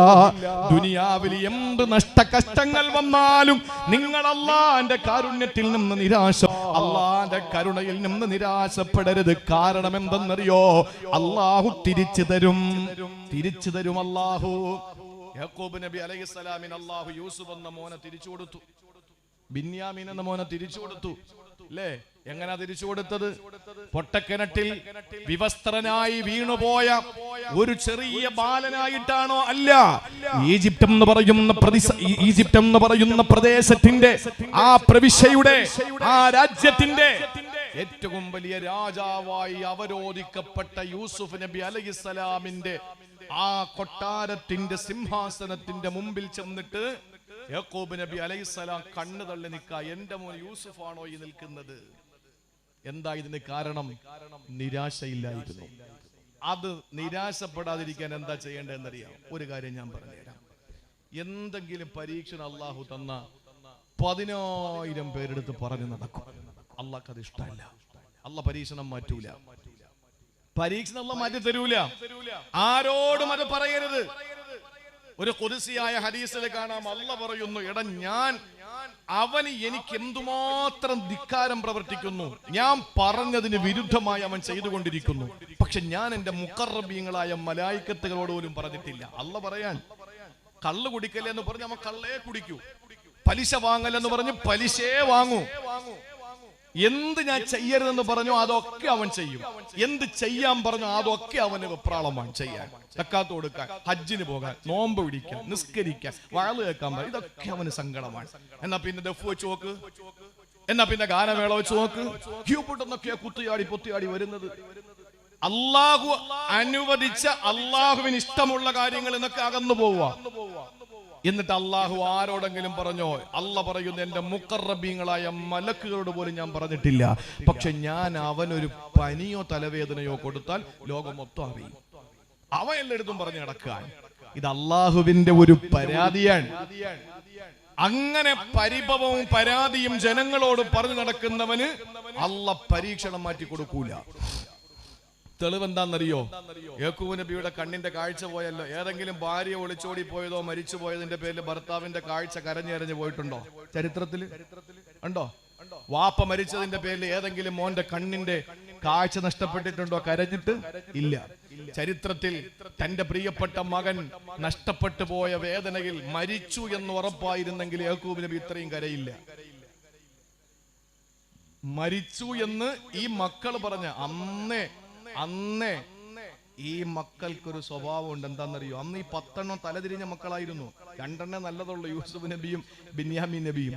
ദുനിയാവിൽ എന്ത് നഷ്ടകഷ്ടങ്ങൾ വന്നാലും നിങ്ങൾ അല്ലാഹുവിന്റെ കാരുണ്യത്തിൽ നിന്ന് അല്ലാഹുവിന്റെ കരുണയിൽ നിന്ന് നിരാശപ്പെടരുത്. കാരണം എന്തെന്നറിയോ? അല്ലാഹു തിരിച്ചു തരും അല്ലാഹു. യാക്കൂബ് നബി അലൈഹിസ്സലാമിന് അല്ലാഹു യൂസുഫ് എന്ന മോനെ തിരിച്ചു കൊടുത്തു, ബിന്യാമീൻ എന്ന മോനെ തിരിച്ചു കൊടുത്തു. അല്ലേ? എങ്ങനാ തിരിച്ചു കൊടുത്തത്? പൊട്ടക്കിണറ്റിൽ വിവസ്ത്രനായി വീണുപോയ ഒരു ചെറിയ ബാലനായിട്ടാണോ? അല്ല. ഈജിപ്ത് എന്ന് പറയുന്ന പ്രദേശത്തിന്റെ ആ പ്രവിശ്യയുടെ ആ രാജ്യത്തിന്റെ ഏറ്റവും വലിയ രാജാവായി അവരോധിക്കപ്പെട്ട യൂസുഫ് നബി അലൈഹിസ്സലാമിന്റെ ആ കൊട്ടാരത്തിന്റെ സിംഹാസനത്തിന്റെ മുമ്പിൽ ചെന്നിട്ട് യാക്കൂബ് നബി അലൈഹിസ്സലാം കണ്ണു തള്ളി നിൽക്കുക, എന്റെ മോൻ യൂസുഫ് ആണോ ഈ നിൽക്കുന്നത്? എന്താ ഇതിന് കാരണം? നിരാശയില്ലായിരുന്നു. അത് നിരാശപ്പെടാതിരിക്കാൻ എന്താ ചെയ്യേണ്ടതെന്നറിയാം? ഒരു കാര്യം ഞാൻ പറഞ്ഞുതരാം. എന്തെങ്കിലും പരീക്ഷണം അള്ളാഹു തന്ന 10,000 പേരെടുത്ത് പറഞ്ഞു നടക്കും. അള്ളാഹ്ക്ക് അത് ഇഷ്ടമല്ല. അള്ളാഹ് പരീക്ഷണം മാറ്റൂല. പരീക്ഷണം അള്ളാഹ് മാറ്റി തരൂല. ആരോടും അത് പറയരുത്. ഒരു ഖുദ്സിയായ ഹദീസിൽ കാണാം, അള്ളാഹ് പറയുന്നു, എടാ അവന് എനിക്ക് എന്തുമാത്രം ധിക്കാരം പ്രവർത്തിക്കുന്നു, ഞാൻ പറഞ്ഞതിന് വിരുദ്ധമായി അവൻ ചെയ്തുകൊണ്ടിരിക്കുന്നു, പക്ഷെ ഞാൻ എന്റെ മുഖറബീങ്ങളായ മലായിക്കത്തുകളോട് പോലും പറഞ്ഞിട്ടില്ല. അള്ളാഹ് പറയാൻ, കള്ള് കുടിക്കല്ലേ എന്ന് പറഞ്ഞ് അവൻ കള്ളേ കുടിക്കൂ, പലിശ വാങ്ങലെന്ന് പറഞ്ഞ് പലിശയെ വാങ്ങൂ, എന്ത് ഞാൻ ചെയ്യരുതെന്ന് പറഞ്ഞു അതൊക്കെ അവൻ ചെയ്യും, എന്ത് ചെയ്യാൻ പറഞ്ഞു അതൊക്കെ അവന് വെപ്രാളമാണ് ചെയ്യാൻ. സക്കാത്ത് കൊടുക്കാൻ, ഹജ്ജിന് പോകാൻ, നോമ്പ് പിടിക്കാൻ, നിസ്കരിക്കാൻ, വഅള് കേൾക്കാൻ, ഇതൊക്കെ അവന് സങ്കടമാണ്. എന്നാ പിന്നെ ദഫ് വെച്ച് നോക്ക്, എന്നാ പിന്നെ ഗാനമേള വെച്ച് നോക്ക്, ക്യൂബിട്ടൊന്നൊക്കെയാ പൊത്തിയാടി വരുന്നത്. അള്ളാഹു അനുവദിച്ച അള്ളാഹുവിന് ഇഷ്ടമുള്ള കാര്യങ്ങൾ എന്നൊക്കെ അകന്നു പോവുക. എന്നിട്ട് അള്ളാഹു ആരോടെങ്കിലും പറഞ്ഞോ? അള്ളാഹ് പറയുന്നു, എന്റെ മുഖറബീങ്ങളായ മലക്കുകളോട് പോലും ഞാൻ പറഞ്ഞിട്ടില്ല, പക്ഷെ ഞാൻ അവനൊരു പനിയോ തലവേദനയോ കൊടുത്താൽ ലോകം മൊത്തം അറിയും. അവൻ എല്ലായിടത്തും പറഞ്ഞു നടക്കാൻ. ഇത് അള്ളാഹുവിന്റെ ഒരു പരാതിയാണ്. അങ്ങനെ പരിഭവവും പരാതിയും ജനങ്ങളോട് പറഞ്ഞു നടക്കുന്നവന് അള്ളാഹ് പരീക്ഷണം മാറ്റി കൊടുക്കൂല. തെളിവെന്താന്നറിയോ? യാക്കൂബ് നബിയുടെ കണ്ണിന്റെ കാഴ്ച പോയല്ലോ. ഏതെങ്കിലും ഭാര്യ ഒളിച്ചോടി പോയതോ മരിച്ചു പോയതിന്റെ പേരിൽ ഭർത്താവിന്റെ കാഴ്ച കരഞ്ഞു പോയിട്ടുണ്ടോ? ചരിത്രത്തിൽ ഉണ്ടോ? വാപ്പ മരിച്ചതിന്റെ പേരിൽ ഏതെങ്കിലും മോന്റെ കണ്ണിന്റെ കാഴ്ച നഷ്ടപ്പെട്ടിട്ടുണ്ടോ കരഞ്ഞിട്ട്? ഇല്ല. ചരിത്രത്തിൽ തന്റെ പ്രിയപ്പെട്ട മകൻ നഷ്ടപ്പെട്ടു പോയ വേദനയിൽ മരിച്ചു എന്ന് ഉറപ്പായിരുന്നെങ്കിൽ യാക്കൂബ് നബി ഇത്രയും കരയില്ല. മരിച്ചു എന്ന് ഈ മക്കൾ പറഞ്ഞ അന്നേ ഈ മക്കൾക്കൊരു സ്വഭാവം ഉണ്ട്. എന്താണെന്നറിയോ? അന്ന് ഈ 10 തലതിരിഞ്ഞ മക്കളായിരുന്നു. 2 നല്ലതുള്ളൂ, യൂസുഫ് നബിയും ബിന്യാമീൻ നബിയും.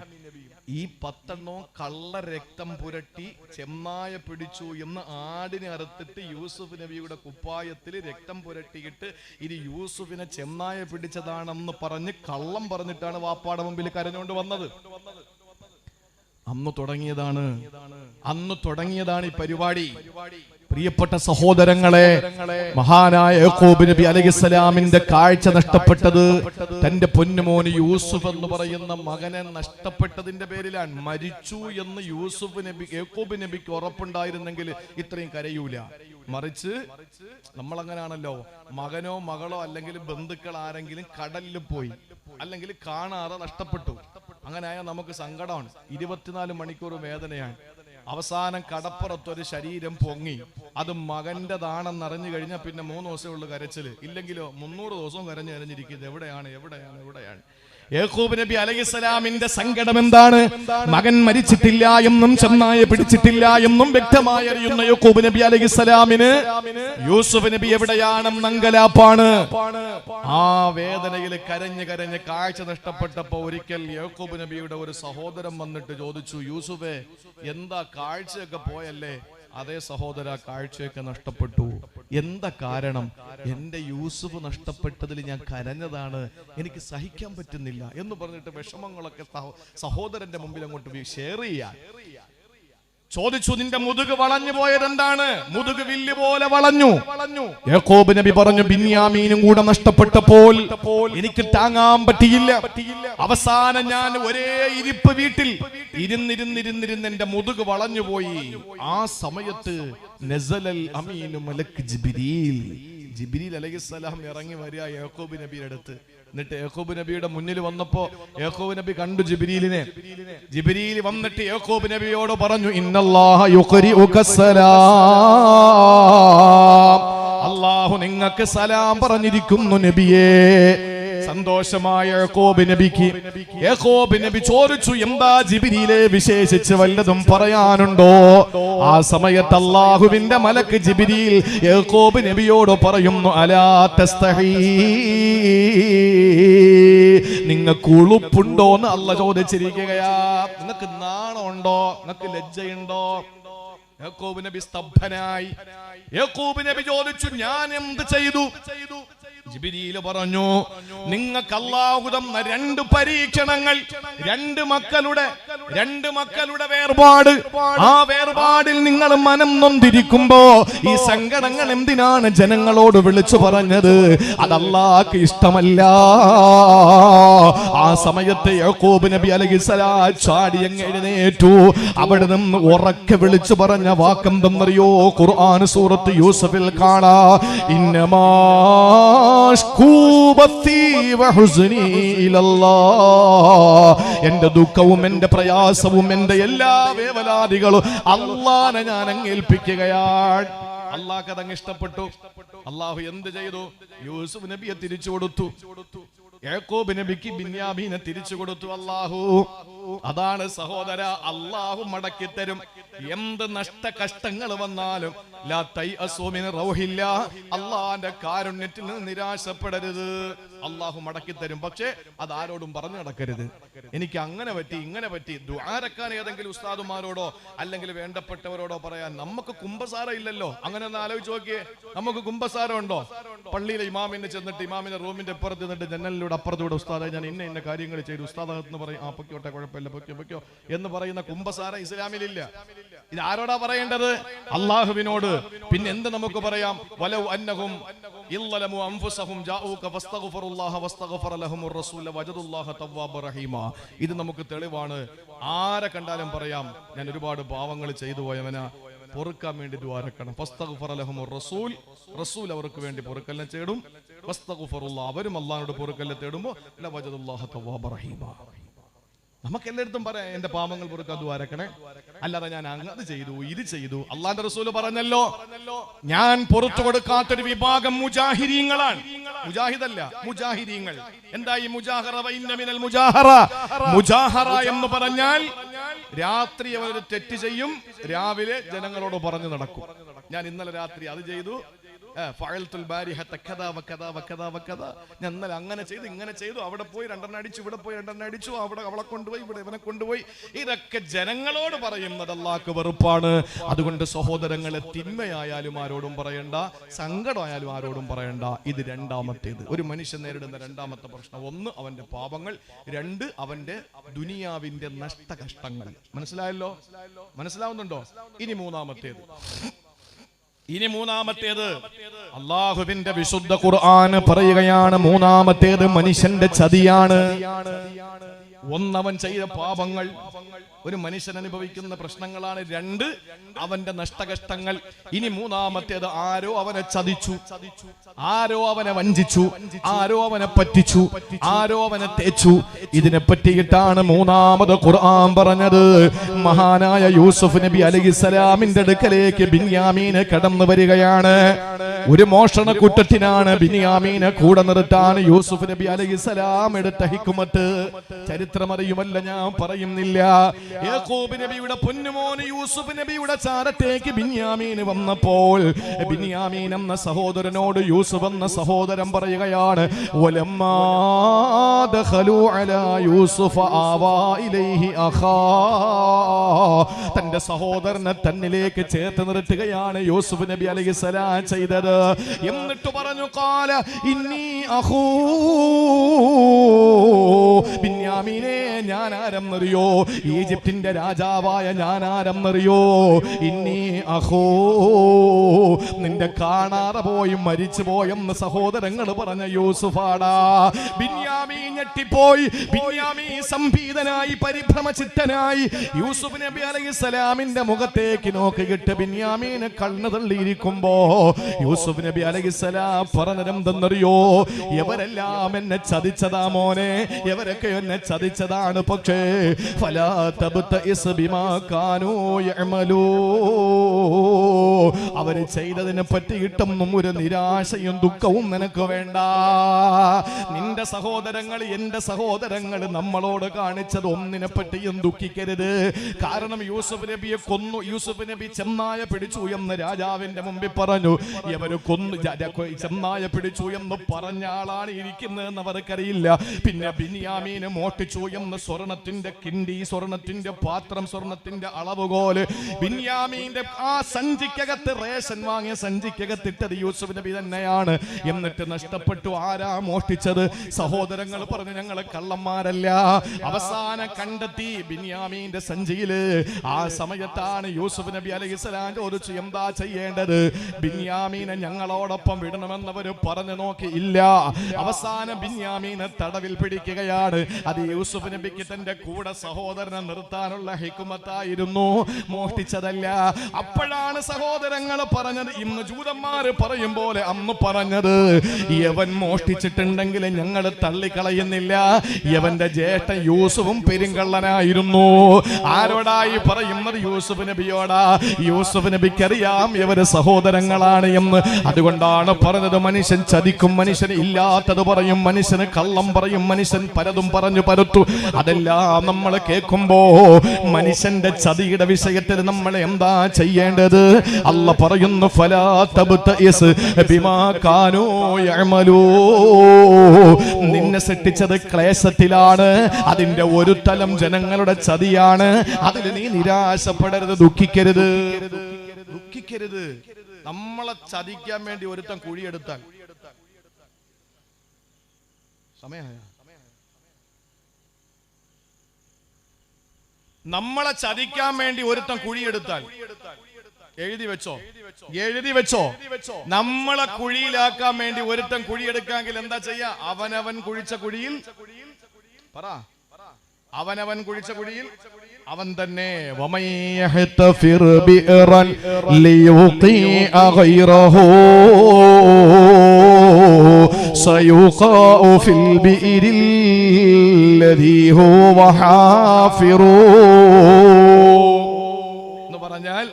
ഈ 10 കള്ള രക്തം പുരട്ടി ചെന്നായ പിടിച്ചു എന്ന് ആടിനെ അറുത്തിട്ട് യൂസുഫ് നബിയുടെ കുപ്പായത്തിൽ രക്തം പുരട്ടിയിട്ട് ഇനി യൂസുഫിനെ ചെന്നായ പിടിച്ചതാണെന്ന് പറഞ്ഞ് കള്ളം പറഞ്ഞിട്ടാണ് വാപ്പാടെ മുമ്പിൽ കരഞ്ഞുകൊണ്ട് വന്നത്. അന്ന് തുടങ്ങിയതാണ് ഈ പരിപാടി. പ്രിയപ്പെട്ട സഹോദരങ്ങളെ, മഹാനായ യാക്കൂബ് നബി അലൈഹിസ്സലാമിന്റെ കാഴ്ച നഷ്ടപ്പെട്ടത് തന്റെ പൊന്നുമോന് യൂസുഫ് എന്ന് പറയുന്ന മകനെ നഷ്ടപ്പെട്ടതിന്റെ പേരിലാണ്. മരിച്ചു എന്ന് യാക്കൂബ് നബിക്ക് ഉറപ്പുണ്ടായിരുന്നെങ്കിൽ ഇത്രയും കരയൂല. മറിച്ച് നമ്മളങ്ങനാണല്ലോ, മകനോ മകളോ അല്ലെങ്കിൽ ബന്ധുക്കൾ ആരെങ്കിലും കടലിൽ പോയി അല്ലെങ്കിൽ കാണാതെ നഷ്ടപ്പെട്ടു, അങ്ങനെയായ നമുക്ക് സങ്കടമാണ്. 24 മണിക്കൂർ വേദനയാണ്. അവസാനം കടപ്പുറത്തൊരു ശരീരം പൊങ്ങി, അത് മകന്റെതാണെന്ന് അറിഞ്ഞു കഴിഞ്ഞാൽ പിന്നെ 3 ദിവസമേ ഉള്ളൂ കരച്ചില്. ഇല്ലെങ്കിലോ 300 ദിവസവും കരഞ്ഞിരിക്കുന്നത് എവിടെയാണ്. യാക്കൂബ് നബി അലൈഹിസ്സലാമിന്റെ സങ്കടം എന്താണ്? മകൻ മരിച്ചിട്ടില്ല എന്നും ചെന്നായ പിടിച്ചിട്ടില്ല എന്നും വ്യക്തമായി അറിയുന്ന യാക്കൂബ് നബി അലൈഹിസ്സലാമിന് യൂസുഫ് നബി എവിടെയാണെന്ന് അങ്കലാപ്പാണ്. ആ വേദനയിൽ കരഞ്ഞ് കാഴ്ച നഷ്ടപ്പെട്ടപ്പോ ഒരിക്കൽ യാക്കൂബ് നബിയുടെ ഒരു സഹോദരൻ വന്നിട്ട് ചോദിച്ചു, യൂസുഫേ, എന്താ കാഴ്ചയൊക്കെ പോയല്ലേ? അതേ സഹോദര, കാഴ്ചയൊക്കെ നഷ്ടപ്പെട്ടു. എന്താ കാരണം? എന്റെ യൂസുഫ് നഷ്ടപ്പെട്ടതിൽ ഞാൻ കരഞ്ഞതാണ്, എനിക്ക് സഹിക്കാൻ പറ്റുന്നില്ല എന്ന് പറഞ്ഞിട്ട് വിഷമങ്ങളൊക്കെ സഹോദരന്റെ മുമ്പിൽ അങ്ങോട്ട് ഷെയർ ചെയ്യാൻ. ചോദിച്ചു, നിന്റെ മുതുക് വളഞ്ഞു പോയത് എന്താണ്? മുതുക് വില്ല് പോലെ വളഞ്ഞു. യാക്കോബ് നബി പറഞ്ഞു, ബിന്യാമീനും കൂടെ നഷ്ടപ്പെട്ടപ്പോൾ എനിക്ക് താങ്ങാൻ പറ്റിയില്ല. അവസാനം ഞാൻ ഒരേ ഇരിപ്പ് വീട്ടിൽ ഇരുന്നിരുന്നിരുന്നിരുന്ന് എന്റെ മുതുക് വളഞ്ഞു പോയി. ആ സമയത്ത് നസലൽ അമീനു മലക്ക് ജിബ്രീൽ അലൈഹിസ്സലാം ഇറങ്ങി വരിക യാക്കോബ് നബിയുടെ അടുത്ത്. എന്നിട്ട് യാക്കോബ് നബിയുടെ മുന്നിൽ വന്നപ്പോ യാക്കോബ് നബി കണ്ടു ജിബ്രീലിനെ. ജിബ്രീൽ വന്നിട്ട് യാക്കോബ് നബിയോട് പറഞ്ഞു, ഇന്നല്ലാഹ യുഖരിഉക സലാം, അല്ലാഹു നിങ്ങൾക്ക് സലാം പറഞ്ഞിരിക്കുന്നു നബിയേ. സന്തോഷമായ യാക്കോബ് നബിക്ക് യാക്കോബ് നബി ചോദിച്ചു, എന്താ ജിബ്രീലെ വിശേഷിച്ച് വല്ലതും പറയാനുണ്ടോ? ആ സമയത്ത് അല്ലാഹുവിന്റെ മലക്ക് ജിബ്രീൽ യാക്കോബ് നബിയോട് പറയുന്നു, അലാ തസ്തഹീ, നിങ്ങൾക്ക് ഉളുപ്പുണ്ടോ എന്ന് അല്ലാഹു ചോദിച്ചിരിക്കുകയാ. നിങ്ങൾക്ക് നാണമുണ്ടോ? നിങ്ങൾക്ക് ലജ്ജയുണ്ടോ? യാക്കോബ് നബി സ്തബ്ധനായി. യാക്കോബ് നബി ചോദിച്ചു, ഞാൻ എന്ത് ചെയ്തു? ജിബ്രീൽ പറഞ്ഞു, നിങ്ങൾക്ക് അല്ലാഹു തന്ന രണ്ട് പരീക്ഷണങ്ങൾ, രണ്ട് മക്കളുടെ വേർപാട്, ആ വേർപാടിൽ നിങ്ങൾ മനം നൊന്തിരിക്കുമ്പോ ഈ സങ്കടങ്ങൾ എന്തിനാണ് ജനങ്ങളോട് വിളിച്ചു പറഞ്ഞത്? അത് അല്ലാഹുക്ക് ഇഷ്ടമല്ല. ആ സമയത്ത് യാക്കോബ് നബി അലൈഹിസ്സലാം ചാടി അങ്ങ് എഴുന്നേറ്റു. അവിടെ നിന്ന് ഉറക്കെ വിളിച്ചു പറഞ്ഞ വാക്കെന്തെന്നറിയോ? ഖുർആൻ സൂറത്ത് യൂസഫിൽ കാണാ, ഇന്നമാ എന്റെ ദുഃഖവും എന്റെ പ്രയാസവും എന്റെ എല്ലാ വേവലാദികളും അല്ലാഹുവിനെ ഞാൻ അങ്ങ് ഏൽപ്പിക്കുകയാണ്. അല്ലാഹുക്ക് അതങ്ങ് ഇഷ്ടപ്പെട്ടു. അല്ലാഹു എന്ത് ചെയ്തു? യൂസുഫ് നബിയെ തിരിച്ചു കൊടുത്തു. യാക്കോബ് നബിക്ക് ബിന്യാമീനെ തിരിച്ചു കൊടുത്തു അല്ലാഹു. അതാണ് സഹോദര, അല്ലാഹു മടക്കി തരും. എന്ത് നഷ്ട കഷ്ടങ്ങൾ വന്നാലും ലാ തൈഅസൂ മിൻ റൗഹില്ലാ, അല്ലാഹുവിന്റെ കാരുണ്യത്തിൽ നിന്ന് നിരാശപ്പെടരുത്. അല്ലാഹു മടക്കി തരും. പക്ഷേ അത് ആരോടും പറഞ്ഞു നടക്കരുത്. എനിക്ക് അങ്ങനെ പറ്റി ഇങ്ങനെ പറ്റി. ദുആരക്കാൻ ഏതെങ്കിലും ഉസ്താദുമാരോടോ അല്ലെങ്കിൽ വേണ്ടപ്പെട്ടവരോടോ പറയാൻ നമുക്ക് കുമ്പസാരം ഇല്ലല്ലോ. അങ്ങനെ ഒന്ന് ആലോചിച്ച് നോക്കിയേ, നമുക്ക് കുമ്പസാരം ഉണ്ടോ? പള്ളിയിലെ ഇമാമിനെ ചെന്നിട്ട് ഇമാമിന്റെ റൂമിന്റെ അപ്പുറത്ത് നിന്നിട്ട് ജനലിലൂടെ അപ്പുറത്തൂടെ ഉസ്താദെ ഞാൻ ഇന്ന കാര്യങ്ങൾ ചെയ്തു, ഉസ്താദ് പറയും, ആ പൊക്കോട്ടെ കുഴപ്പമില്ല, പൊക്കോ എന്ന് പറയുന്ന കുമ്പസാരം ഇസ്ലാമിലില്ല. ഇത് ആരോടാ പറയേണ്ടത്? അല്ലാഹുവിനോട്. പിന്നെ എന്ത് നമുക്ക് പറയാം? വലൗ അന്നഹും ഇല്ലലമു അൻഫുസഹും ജാഊക ഫസ്തഗ്ഫിറുല്ലാഹ വസ്തഗ്ഫറ ലഹുമുർ റസൂല വജദുല്ലാഹ തവ്വാബുർ റഹീമാ. ഇത് നമുക്ക് തെളിവാണ്. ആരെ കണ്ടാലും പറയാം, ഞാൻ ഒരുപാട് പാവങ്ങൾ ചെയ്തു പോയവനാ, പൊറുക്കാൻ വേണ്ടി ദുആരക്കണം. ഫസ്തഗ്ഫറ ലഹുമുർ റസൂൽ, റസൂൽ അവർക്ക് വേണ്ടി പൊറുക്കലിനെ തേടും. വസ്തഗ്ഫിറുല്ലാഹ, അവരും അല്ലാഹുവിനോട് പൊറുക്കലിനെ തേടുമ്പോൾ ലവജദുല്ലാഹ തവ്വാബുർ റഹീമാ. നമുക്ക് എല്ലായിടത്തും പറയാം, എന്റെ പാപങ്ങൾ പൊറുക്കാൻ ദുആരക്കണേ. അല്ലാതെ ഞാൻ അത് ചെയ്തു ഇത് ചെയ്തു. അല്ലാഹുവിന്റെ റസൂല് പറഞ്ഞല്ലോ, ഞാൻ പുറത്തു കൊടുക്കാത്തൊരു വിഭാഗം മുജാഹിരീങ്ങളാണ്. മുജാഹിദല്ല, മുജാഹിരീങ്ങൾ. എന്താ ഈ മുജാഹറ? വഇന്ന മിനൽ മുജാഹറ, മുജാഹറ എന്ന് പറഞ്ഞാൽ രാത്രി അവർ തെറ്റ് ചെയ്യും, രാവിലെ ജനങ്ങളോട് പറഞ്ഞു നടക്കും. ഞാൻ ഇന്നലെ രാത്രി അത് ചെയ്തു, ഞാൻ ഇന്നലെ അങ്ങനെ ചെയ്തു ഇങ്ങനെ ചെയ്തു, അവിടെ പോയി രണ്ടെണ്ണം അടിച്ചു, ഇവിടെ പോയി രണ്ടെണ്ണം അടിച്ചു, അവിടെ അവളെ കൊണ്ടുപോയി, ഇവിടെ ഇവനെ കൊണ്ടുപോയി. ഇതൊക്കെ ജനങ്ങളോട് പറയുന്നത് അല്ലാഹുക്ക് വെറുപ്പാണ്. അതുകൊണ്ട് സഹോദരങ്ങളെ, തിന്മയായാലും ആരോടും പറയണ്ട, സങ്കടമായാലും ആരോടും പറയണ്ട. ഇത് രണ്ടാമത്തേത്. ഒരു മനുഷ്യൻ നേരിടുന്ന രണ്ടാമത്തെ പ്രശ്നം, ഒന്ന് അവന്റെ പാപങ്ങൾ, രണ്ട് അവന്റെ ദുനിയാവിന്റെ നഷ്ടകഷ്ടങ്ങൾ. മനസ്സിലായല്ലോ? മനസ്സിലാവുന്നുണ്ടോ? ഇനി മൂന്നാമത്തേത് അല്ലാഹുവിന്റെ വിശുദ്ധ ഖുർആൻ പറയുകയാണ്, മൂന്നാമത്തേത് മനുഷ്യന്റെ ചതിയാണ്. ഒന്നവൻ ചെയ്ത പാപങ്ങൾ, ഒരു മനുഷ്യൻ അനുഭവിക്കുന്ന പ്രശ്നങ്ങളാണ്. രണ്ട് അവന്റെ നഷ്ടകഷ്ടങ്ങൾ. ഇനി മൂന്നാമത്തേത്, ആരോ അവനെ ചതിച്ചു, ആരോ അവനെ വഞ്ചിച്ചു, ആരോ അവനെ പറ്റിച്ചു, ആരോ അവനെ തേച്ചു. ഇതിനെ പറ്റിയിട്ടാണ് മൂന്നാമത് ഖുർആൻ പറഞ്ഞത്. മഹാനായ യൂസുഫ് നബി അലൈഹിസ്സലാമിന്റെ അടുക്കലേക്ക് ബിന്യാമീന് കടന്നു വരികയാണ്. ഒരു മോഷണ കുറ്റത്തിനാണ് ബിന്യാമീനെ കൂടെ നിർത്താൻ യൂസുഫ് നബി അലൈഹിസ്സലാം എടുത്ത ഹിക്മത്ത്. ചരിത്രമറിയുമല്ല, ഞാൻ പറയുന്നില്ല. യാക്കൂബ് നബിയുടെ പൊന്നുമോന് യൂസുഫ് നബിയുടെ ചാരത്തേക്ക് ബിന്യാമീൻ വന്നപ്പോൾ ബിന്യാമീൻ എന്ന സഹോദരനോട് യൂസുഫ് എന്ന സഹോദരൻ പറയുകയാണ്, വലമ്മാ ദഖലു അലാ യൂസുഫ ആവാ ഇലൈഹി അഖാ. തന്റെ സഹോദരനെ തന്നിലേക്ക് ചേർത്ത് നിർത്തുകയാണ് യൂസുഫ് നബി അലൈഹിസ്സലാം ചെയ്തത്. ചെയ്തത്. എന്നിട്ട് പറഞ്ഞു ഖാല ഇന്നി അഖൂ ബിന്യാമീനെ, ഞാൻ ആരെന്നറിയോ? ഈജിപ്തിന്റെ രാജാവായ ഞാൻ ആരെന്നറിയോ? ഇന്നി അഖൂ, നിന്റെ കാണാതെ പോയി മരിച്ചു പോയെന്ന് സഹോദരങ്ങൾ പറഞ്ഞ യൂസുഫാടാ. ബിന്യാമീൻ ഞെട്ടിപ്പോയി. ബിന്യാമീൻ സംഭീതനായി പരിഭ്രമചിത്തനായി യൂസുഫ് നബി അലൈഹിസ്സലാമിന്റെ മുഖത്തേക്ക് നോക്കിയിട്ട് ബിന്യാമീനെ കണ്ണു തള്ളിയിരിക്കുമ്പോ യൂസുഫ് നബി അലൈഹിസ്സലാം പറഞ്ഞതെന്തെന്നറിയോ? എവരെല്ലാം എന്നെ ചതിച്ചതാ മോനെ, എവരൊക്കെ എന്നെ ചതിച്ചതാണ്. പക്ഷേ ഫലാ തബ്തഇസ് ബിമാ കാനൂ യഅമലൂ, അവര് ചെയ്തതിനെ പറ്റിയിട്ടൊന്നും ഒരു നിരാശയും ദുഃഖവും നിനക്ക് വേണ്ട. നിന്റെ സഹോദരങ്ങൾ, എന്റെ സഹോദരങ്ങൾ നമ്മളോട് കാണിച്ചത് ഒന്നിനെ പറ്റിയും ദുഃഖിക്കരുത്. കാരണം യൂസുഫ് നബിയെ കൊന്നു, യൂസുഫ് നബി ചെന്നായ പിടിച്ചു എന്ന് രാജാവിന്റെ മുമ്പിൽ പറഞ്ഞു. ഇവര് കൊന്നു, ചെന്നായ പിടിച്ചു എന്ന് പറഞ്ഞ ആളാണ് ഇരിക്കുന്നതെന്ന് അവർക്കറിയില്ല. പിന്നെ ബിന്യാമീനെ മോഷ്ടിച്ചു എന്ന് സ്വർണത്തിന്റെ കിണ്ടി, സ്വർണത്തിന്റെ പാത്രം, സ്വർണത്തിന്റെ അളവുകോല് ബിന്യാമീന്റെ ആ സഞ്ചിക്കകത്ത്, റേഷൻ വാങ്ങിയ സഞ്ചിക്കകത്തിട്ടത് യൂസുഫ് നബി തന്നെയാണ്. എന്നിട്ട് നഷ്ടപ്പെട്ടു. ആരാ മോഷ്ടിച്ചത്? സഹോദരങ്ങൾ പറഞ്ഞു ഞങ്ങള് കള്ളന്മാരല്ല. അവസാനം കണ്ടെത്തി ബിന്യാമീന്റെ സഞ്ചിയില്. ആ സമയത്താണ് യൂസുഫ് നബി അലൈഹിസ്സലാം ചോദിച്ചു എന്താ ചെയ്യേണ്ടത്? ബിന്യാമീനെ ഞങ്ങളോടൊപ്പം വിടണമെന്നവര് പറഞ്ഞു നോക്കി, ഇല്ല. അവസാനം ബിന്യാമീനെ തടവിൽ പിടിക്കുകയാണ്. അത് യൂസുഫ് നബിക്ക് തന്റെ കൂടെ സഹോദരനെ നിർത്താനുള്ള ഹിക്മത്തായിരുന്നു, മോഷ്ടിച്ചതല്ല. അപ്പോഴാണ് സഹോദരങ്ങൾ പറഞ്ഞത്, ഇന്ന് ജൂതന്മാര് പറയും പോലെ അന്ന് പറഞ്ഞത്, യവൻ മോഷ്ടിച്ചിട്ടുണ്ടെങ്കിൽ ഞങ്ങൾ തള്ളിക്കളയുന്നില്ല. യവന്റെ ജ്യേഷ്ഠൻ യൂസുഫും പെരുങ്കള്ളനായിരുന്നു. ആരോടായി പറയുന്നത്? യൂസുഫ് നബിയോടാ. യൂസുഫ് നബിക്കറിയാം ഇവര് സഹോദരങ്ങളാണ് എന്ന്. അതുകൊണ്ടാണ് പറഞ്ഞത്, മനുഷ്യൻ ചതിക്കും, മനുഷ്യന് ഇല്ലാത്തത് പറയും, മനുഷ്യന് കള്ളം പറയും, മനുഷ്യൻ പലതും പറഞ്ഞു പരത്തു. അതെല്ലാം നമ്മൾ കേൾക്കുമ്പോ മനുഷ്യന്റെ ചതിയുടെ വിഷയത്തിൽ നമ്മൾ എന്താ ചെയ്യേണ്ടത്? അല്ല പറയുന്നു, ഫലാ തബ്തഇസ് ബിമാ കാനൂ യഅമലൂ, നിന്നെ സൃഷ്ടിച്ചത് ക്ലേശത്തിലാണ്. അതിന്റെ ഒരു തലം ജനങ്ങളുടെ ചതിയാണ്. അതിൽ നീ നിരാശപ്പെടരുത്, ദുഃഖിക്കരുത്, ദുഃഖിക്കരുത്. നമ്മളെ ചതിക്കാൻ വേണ്ടി ഒരുത്തൻ കുഴിയെടുത്താൽ സമയമായ, നമ്മളെ ചതിക്കാൻ വേണ്ടി ഒരുത്തൻ കുഴിയെടുത്താൽ എഴുതി വെച്ചോ, എഴുതി വെച്ചോ. നമ്മളെ കുഴിയിലാക്കാൻ വേണ്ടി ഒരുത്തൻ കുഴിയെടുക്കാമെങ്കിൽ എന്താ ചെയ്യാ? അവനവൻ കുഴിച്ച കുഴിയിൽ പറ, അവനവൻ കുഴിച്ച കുഴിയിൽ അവൻ തന്നെ. വമയ്യഹ്തഫിർ ബിറൻ ലിയുഖീഅ ഗൈറഹു സയുഖാഉ ഫിൽ ബിരിൽ ലദീ ഹുവ ഹാഫിറു എന്ന് പറഞ്ഞാൽ,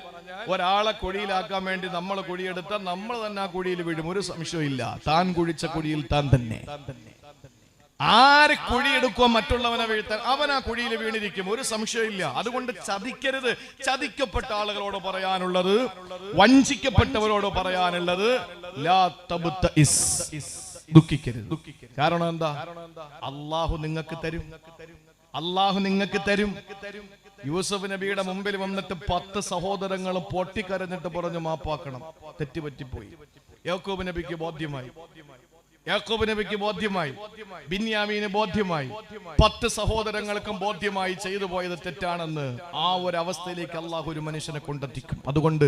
ഒരാളെ കുഴിയിലാക്കാൻ വേണ്ടി നമ്മൾ കുഴിയെടുത്താൽ നമ്മൾ തന്നെ ആ കുഴിയിൽ വീഴും, ഒരു സംശയമില്ല. താൻ കുഴിച്ച കുഴിയിൽ താൻ തന്നെ. ആര് കുഴിയെടുക്കുക മറ്റുള്ളവനെ വീഴ്ത്താൻ, അവൻ ആ കുഴിയിൽ വീണിരിക്കും, ഒരു സംശയമില്ല. അതുകൊണ്ട് ചതിക്കരുത്. ചതിക്കപ്പെട്ട ആളുകളോട് പറയാനുള്ളത്, വഞ്ചിക്കപ്പെട്ടവരോട് പറയാനുള്ളത്, ലാ തബ്തഇസ്, ദുഃഖിക്കരുത്. കാരണം എന്താ? അള്ളാഹു നിങ്ങൾക്ക് തരും, അള്ളാഹു നിങ്ങൾക്ക് തരും. യൂസുഫ് നബിയുടെ മുമ്പിൽ വന്നിട്ട് 10 സഹോദരങ്ങൾ പൊട്ടിക്കരഞ്ഞിട്ട് പറഞ്ഞു മാപ്പാക്കണം, തെറ്റുപറ്റിപ്പോയി. യാക്കൂബ് നബിക്ക് ബോധ്യമായി, യാക്കൂബ് നബിക്ക് ബോധ്യമായി, ബിന്യാമീന് ബോധ്യമായി, 10 സഹോദരങ്ങൾക്കും ബോധ്യമായി ചെയ്തു പോയത് തെറ്റാണെന്ന്. ആ ഒരു അവസ്ഥയിലേക്ക് അള്ളാഹു ഒരു മനുഷ്യനെ കൊണ്ടെത്തിക്കും. അതുകൊണ്ട്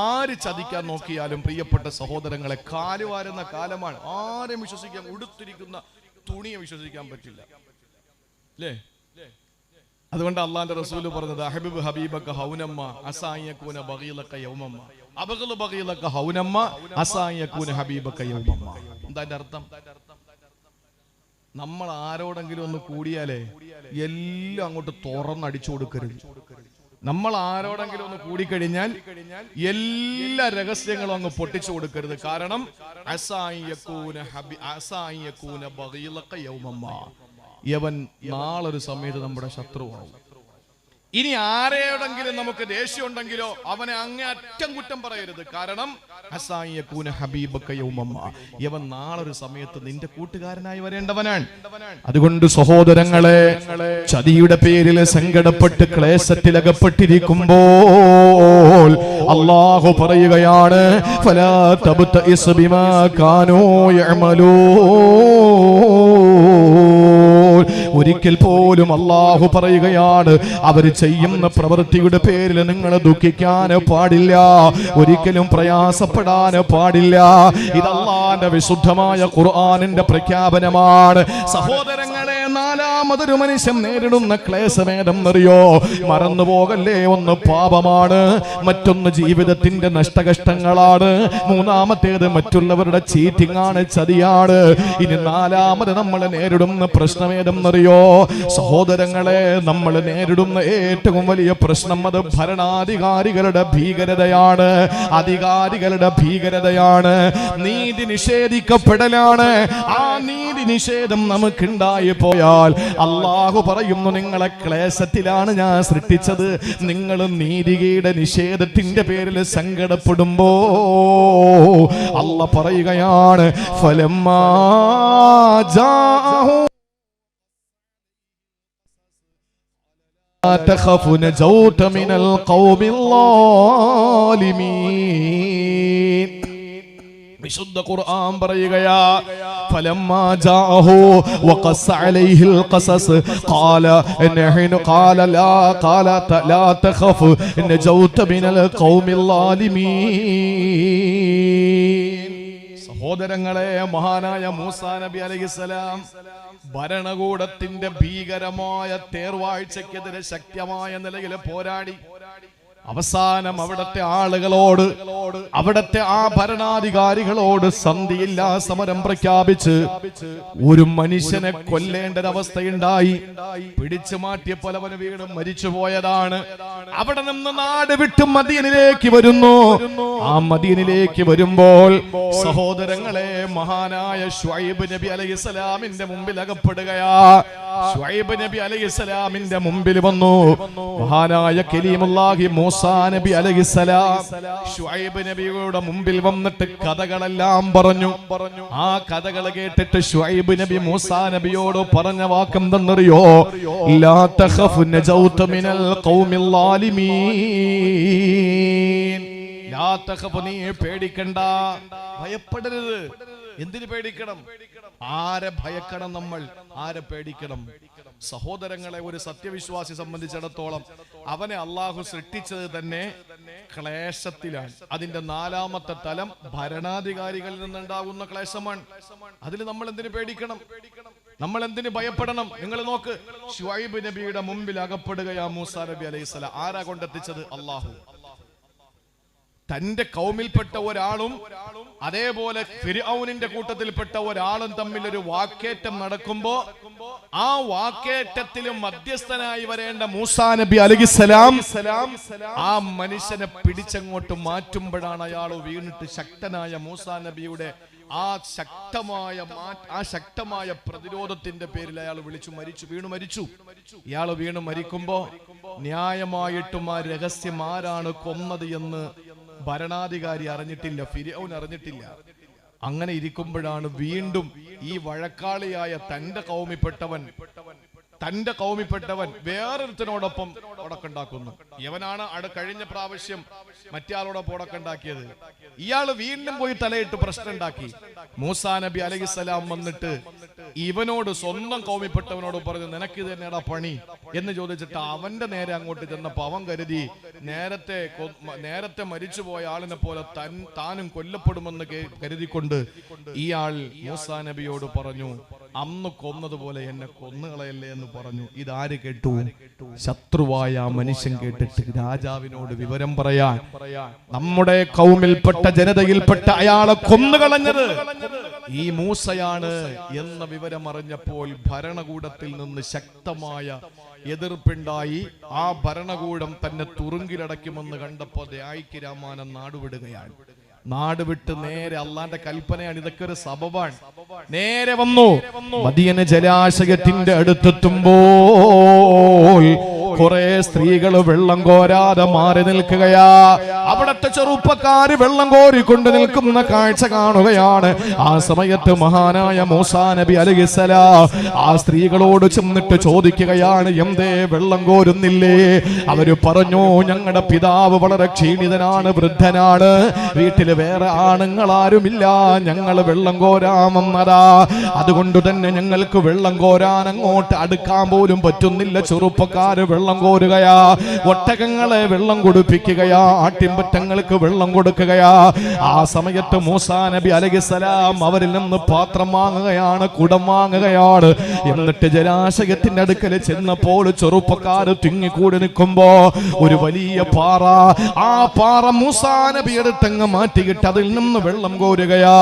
ആര് ചതിക്കാൻ നോക്കിയാലും പ്രിയപ്പെട്ട സഹോദരങ്ങളെ, കാലുവാരുന്ന കാലമാണ്. ആരെയും വിശ്വസിക്കാൻ, ഉടുത്തിരിക്കുന്ന തുണിയെ വിശ്വസിക്കാൻ പറ്റില്ല, അല്ലേ? അതുകൊണ്ട് അള്ളാന്റെ റസൂല് പറഞ്ഞത്, അഹബിബ് ഹബീബക ഹൗനമ്മ അസായകൂന ബഗീലക യൗമമ്മ അബഗല ബഗീലക ഹൗനമ്മ അസായകൂന ഹബീബക യൗമമ്മ. എന്താ അതിന്റെ അർത്ഥം? നമ്മൾ ആരോടെങ്കിലും ഒന്ന് കൂടിയാലേ എല്ലാം അങ്ങോട്ട് തുറന്നടിച്ചു കൊടുക്കരുത്. നമ്മൾ ആരോടെങ്കിലും ഒന്ന് കൂടിക്കഴിഞ്ഞാൽ എല്ലാ രഹസ്യങ്ങളും അങ്ങ് പൊട്ടിച്ചു കൊടുക്കരുത്. കാരണം അസായകൂന ബഗീലക യൗമമ്മ, യവൻ നാളൊരു സമയത്ത് നമ്മുടെ ശത്രുവാകും. ഇനി ആരെയോടെങ്കിലും നമുക്ക് ദേഷ്യം ഉണ്ടെങ്കിലോ അവനെ അങ്ങേ അറ്റം കുറ്റം പറയരുത്. കാരണം ഇവൻ നാളൊരു സമയത്ത് നിന്റെ കൂട്ടുകാരനായി വരേണ്ടവനാണ്. അതുകൊണ്ട് സഹോദരങ്ങളെ, ചതിയുടെ പേരിൽ സങ്കടപ്പെട്ട് ക്ലേശത്തിലകപ്പെട്ടിരിക്കുമ്പോൾ അല്ലാഹു പറയുകയാണ്, ഫലാ തബ്തഇസ് ബിമാ കാനൂ യഅമലൂൻ. ഒരിക്കൽ പോലും അല്ലാഹു പറയുകയാണ്, അവർ ചെയ്യുന്ന പ്രവൃത്തിയുടെ പേരിൽ നിങ്ങൾ ദുഃഖിക്കാൻ പാടില്ല, ഒരിക്കലും പ്രയാസപ്പെടാൻ പാടില്ല. ഇത് അല്ലാഹുവിന്റെ വിശുദ്ധമായ ഖുർആനിന്റെ പ്രഖ്യാപനമാണ്. സഹോദരങ്ങളെ, നാലാമതൊരു മനുഷ്യൻ നേരിടുന്ന ക്ലേശമേദം അറിയോ? മറന്നുപോകല്ലേ, ഒന്ന് പാപമാണ്, മറ്റൊന്ന് ജീവിതത്തിന്റെ നഷ്ടകഷ്ടങ്ങളാണ്, മൂന്നാമത്തേത് മറ്റുള്ളവരുടെ ചീറ്റിംഗ് ആണ്, ചതിയാണ്. ഇനി നാലാമത് നമ്മൾ നേരിടുന്ന പ്രശ്നമേദം അറിയോ? സഹോദരങ്ങളെ, നമ്മൾ നേരിടുന്ന ഏറ്റവും വലിയ പ്രശ്നം അത് ഭരണാധികാരികളുടെ ഭീകരതയാണ്, അധികാരികളുടെ ഭീകരതയാണ്, നീതി നിഷേധിക്കപ്പെടലാണ്. ആ നീതി നിഷേധം നമുക്കുണ്ടായി പോയാൽ അല്ലാഹു പറയുന്നു, നിങ്ങളെ ക്ലേശത്തിലാണ് ഞാൻ സൃഷ്ടിച്ചത്. നിങ്ങൾ നീതിയുടെ നിഷേധത്തിന്റെ പേരിൽ സങ്കടപ്പെടുമ്പോ അല്ലാഹു പറയുകയാണ്, ഫലമ്മാ ജാഅഹു تخف نجوت من القوم الظالمين. വിശുദ്ധ ഖുർആൻ പറയുകയാ, ഫലമ്മാ ജാഅഹു വഖസ്സ അലൈഹിൽ ഖസസ് ഖാല നഹ്നു ഖാല ലാ തഖഫ് നജൗത മിനൽ ഖൗമിൽ ളാലിമീൻ. സഹോദരങ്ങളെ, മഹാനായ മൂസാ നബി അലൈഹിസ്സലാം ഭരണകൂടത്തിന്റെ ഭീകരമായ തേർവാഴ്ചക്കെതിരെ ശക്തമായ നിലയിൽ പോരാടി. അവസാനം അവിടത്തെ ആളുകളോട്, അവിടത്തെ ആ ഭരണാധികാരികളോട് സന്ധിയില്ലാ സമരം പ്രഖ്യാപിച്ച് ഒരു മനുഷ്യനെ കൊല്ലേണ്ടൊരവസ്ഥയുണ്ടായി. പിടിച്ചു മാറ്റിയപ്പോൾ അവന് വീണ് മരിച്ചുപോയതാണ്. അവിടെ നിന്ന് നാട് വിട്ട് മദീനയിലേക്ക് വരുന്നു. ആ മദീനയിലേക്ക് വരുമ്പോൾ സഹോദരങ്ങളെ, മഹാനായ ശുഐബ് നബി അലൈഹിസ്സലാമിന്റെ മുമ്പിൽ അകപ്പെടുകയാ. ശുഐബ് നബി അലൈഹിസ്സലാമിന്റെ മുമ്പിൽ വന്നു മഹാനായ കലീമുല്ലാഹി മൂസാ നബി അലൈഹിസ്സലാം. ശുഐബ് നബിയുടെ മുമ്പിൽ വന്നിട്ട് കഥകളെല്ലാം പറഞ്ഞു. ആ കഥകൾ കേട്ടിട്ട് ശുഐബ് നബി മൂസാ നബിയോട് പറഞ്ഞ വാക്കെന്തെന്നറിയോ? ലാ തഖഫ് നജൗത മിനൽ ഖൗമിൽ ളാലിമീൻ. ലാ തഖഫ്, നീ പേടിക്കണ്ട, ഭയപ്പെടരുത്. എന്തിനു പേടിക്കണം? ആരെ ഭയക്കണം? നമ്മൾ ആരെ പേടിക്കണം? സഹോദരങ്ങളെ, ഒരു സത്യവിശ്വാസി സംബന്ധിച്ചിടത്തോളം അവനെ അള്ളാഹു സൃഷ്ടിച്ചത് തന്നെ ക്ലേശത്തിലാണ്. അതിന്റെ നാലാമത്തെ തലം ഭരണാധികാരികളിൽ നിന്നുണ്ടാകുന്ന ക്ലേശമാണ്. അതിൽ നമ്മൾ എന്തിനു പേടിക്കണം? നമ്മൾ എന്തിനു ഭയപ്പെടണം? നിങ്ങൾ നോക്ക്, ശുഐബ് നബിയുടെ മുമ്പിൽ അകപ്പെടുകയാ മൂസാ നബി അലൈഹിസ്സലാം. ആരാ കൊണ്ടെത്തിച്ചത്? അള്ളാഹു. തന്റെ കൗമിൽപ്പെട്ട ഒരാളും അതേപോലെ ഫിർഔനിന്റെ കൂട്ടത്തിൽപ്പെട്ട ഒരാളും തമ്മിൽ ഒരു വാക്കേറ്റം നടക്കുമ്പോ ആ വാക്കേറ്റത്തിലും മധ്യസ്ഥനായി വരേണ്ട മൂസാ നബി അലൈഹിസ്സലാം ആ മനുഷ്യനെ പിടിച്ചങ്ങോട്ട് മാറ്റുമ്പോഴാണ് അയാൾ വീണിട്ട് ശക്തനായ മൂസാ നബിയുടെ ആ ശക്തമായ പ്രതിരോധത്തിന്റെ പേരിൽ അയാൾ വീണു മരിച്ചു. ഇയാൾ വീണു മരിക്കുമ്പോ ന്യായമായിട്ടും ആ രഹസ്യം ആരാണ് കൊന്നത് എന്ന് ഭരണാധികാരി അറിഞ്ഞിട്ടില്ല, ഫിർഔൻ അറിഞ്ഞിട്ടില്ല. അങ്ങനെ ഇരിക്കുമ്പോഴാണ് വീണ്ടും ഈ വഴക്കാളിയായ തന്റെ കൗമിപ്പെട്ടവൻ വേറൊരുത്തനോടൊപ്പം ഉടക്കുണ്ടാക്കുന്നു. യവനാണ് കഴിഞ്ഞ പ്രാവശ്യം മറ്റേയാളോടൊപ്പം ഉടക്കുണ്ടാക്കിയത്. ഇയാള് വീണ്ടും പോയി തലയിട്ട് പ്രശ്നം ഉണ്ടാക്കി. മൂസാ നബി അലൈഹിസ്സലാം വന്നിട്ട് ഇവനോട്, സ്വന്തം കൗമിപ്പെട്ടവനോട് പറഞ്ഞു, നിനക്ക് തന്നെയാടാ പണി എന്ന് ചോദിച്ചിട്ട് അവന്റെ നേരെ അങ്ങോട്ട് ചെന്നപ്പോ അവൻ കരുതി നേരത്തെ മരിച്ചുപോയ ആളിനെ പോലെ താനും കൊല്ലപ്പെടുമെന്ന് കരുതിക്കൊണ്ട് ഇയാൾ മൂസാ നബിയോട് പറഞ്ഞു, അന്ന് കൊന്നതുപോലെ എന്നെ കൊന്നുകളയല്ലേ എന്ന് പറഞ്ഞു. ഇതാര് കേട്ടു? ശത്രുവായ മനുഷ്യൻ കേട്ടിട്ട് രാജാവിനോട് വിവരം പറയാൻ, നമ്മുടെ കൗമിൽപ്പെട്ട ജനതയിൽപ്പെട്ട അയാളെ കൊന്നുകളഞ്ഞത് ഈ മൂസയാണ് എന്ന വിവരം അറിഞ്ഞപ്പോൾ ഭരണകൂടത്തിൽ നിന്ന് ശക്തമായ എതിർപ്പുണ്ടായി. ആ ഭരണകൂടം തന്നെ തുറുങ്കിലടയ്ക്കുമെന്ന് കണ്ടപ്പോൾ ദയായ്ക്ക് രാമാനം നാടുവിടുകയാണ്. നാട് വിട്ട് നേരെ അള്ളാന്റെ കൽപ്പനയാണ്, ഇതൊക്കെ ഒരു സബബാണ്. നേരെ വന്നു മദീന ജലാശയത്തിന്റെ അടുത്തെത്തുമ്പോൾ കുറെ സ്ത്രീകൾ വെള്ളം കോരാതെ മാറി നിൽക്കുകയാ. അവിടത്തെ ചെറുപ്പക്കാര് വെള്ളം കോരിക്കൊണ്ട് നിൽക്കുന്ന കാഴ്ച കാണുകയാണ്. ആ സമയത്ത് മഹാനായ മൂസാ നബി അലൈഹിസ്സലാം ആ സ്ത്രീകളോട് ചെന്നിട്ട് ചോദിക്കുകയാണ്, എന്തേ വെള്ളം കോരുന്നില്ലേ? അവര് പറഞ്ഞു, ഞങ്ങളുടെ പിതാവ് വളരെ ക്ഷീണിതനാണ്, വൃദ്ധനാണ്, വീട്ടിൽ വേറെ ആണുങ്ങളാരുമില്ല, ഞങ്ങൾ വെള്ളം കോരാൻ വന്നതാ, അതുകൊണ്ട് തന്നെ ഞങ്ങൾക്ക് വെള്ളം കോരാൻ അങ്ങോട്ട് അടുക്കാൻ പോലും പറ്റുന്നില്ല. ചെറുപ്പക്കാര് വെള്ളം കോരുകയാ, ഒട്ടകങ്ങളെ വെള്ളം കുടിപ്പിക്കുകയാ, ആട്ടിൻപറ്റങ്ങൾക്ക് വെള്ളം കൊടുക്കുകയാ. ആ സമയത്ത് മൂസാ നബി അലൈഹിസ്സലാം അവരിൽ നിന്ന് പാത്രം വാങ്ങുകയാണ്, കുടം വാങ്ങുകയാണ്. എന്നിട്ട് ജലാശയത്തിന്റെ അടുക്കൽ ചെന്നപ്പോൾ ചെറുപ്പക്കാര് തിങ്ങിക്കൂടി നിൽക്കുമ്പോ ഒരു വലിയ പാറ, ആ പാറ മൂസാ നബി എടുത്തങ്ങ് മാറ്റിയിട്ട് അതിൽ നിന്ന് വെള്ളം കോരുകയാ.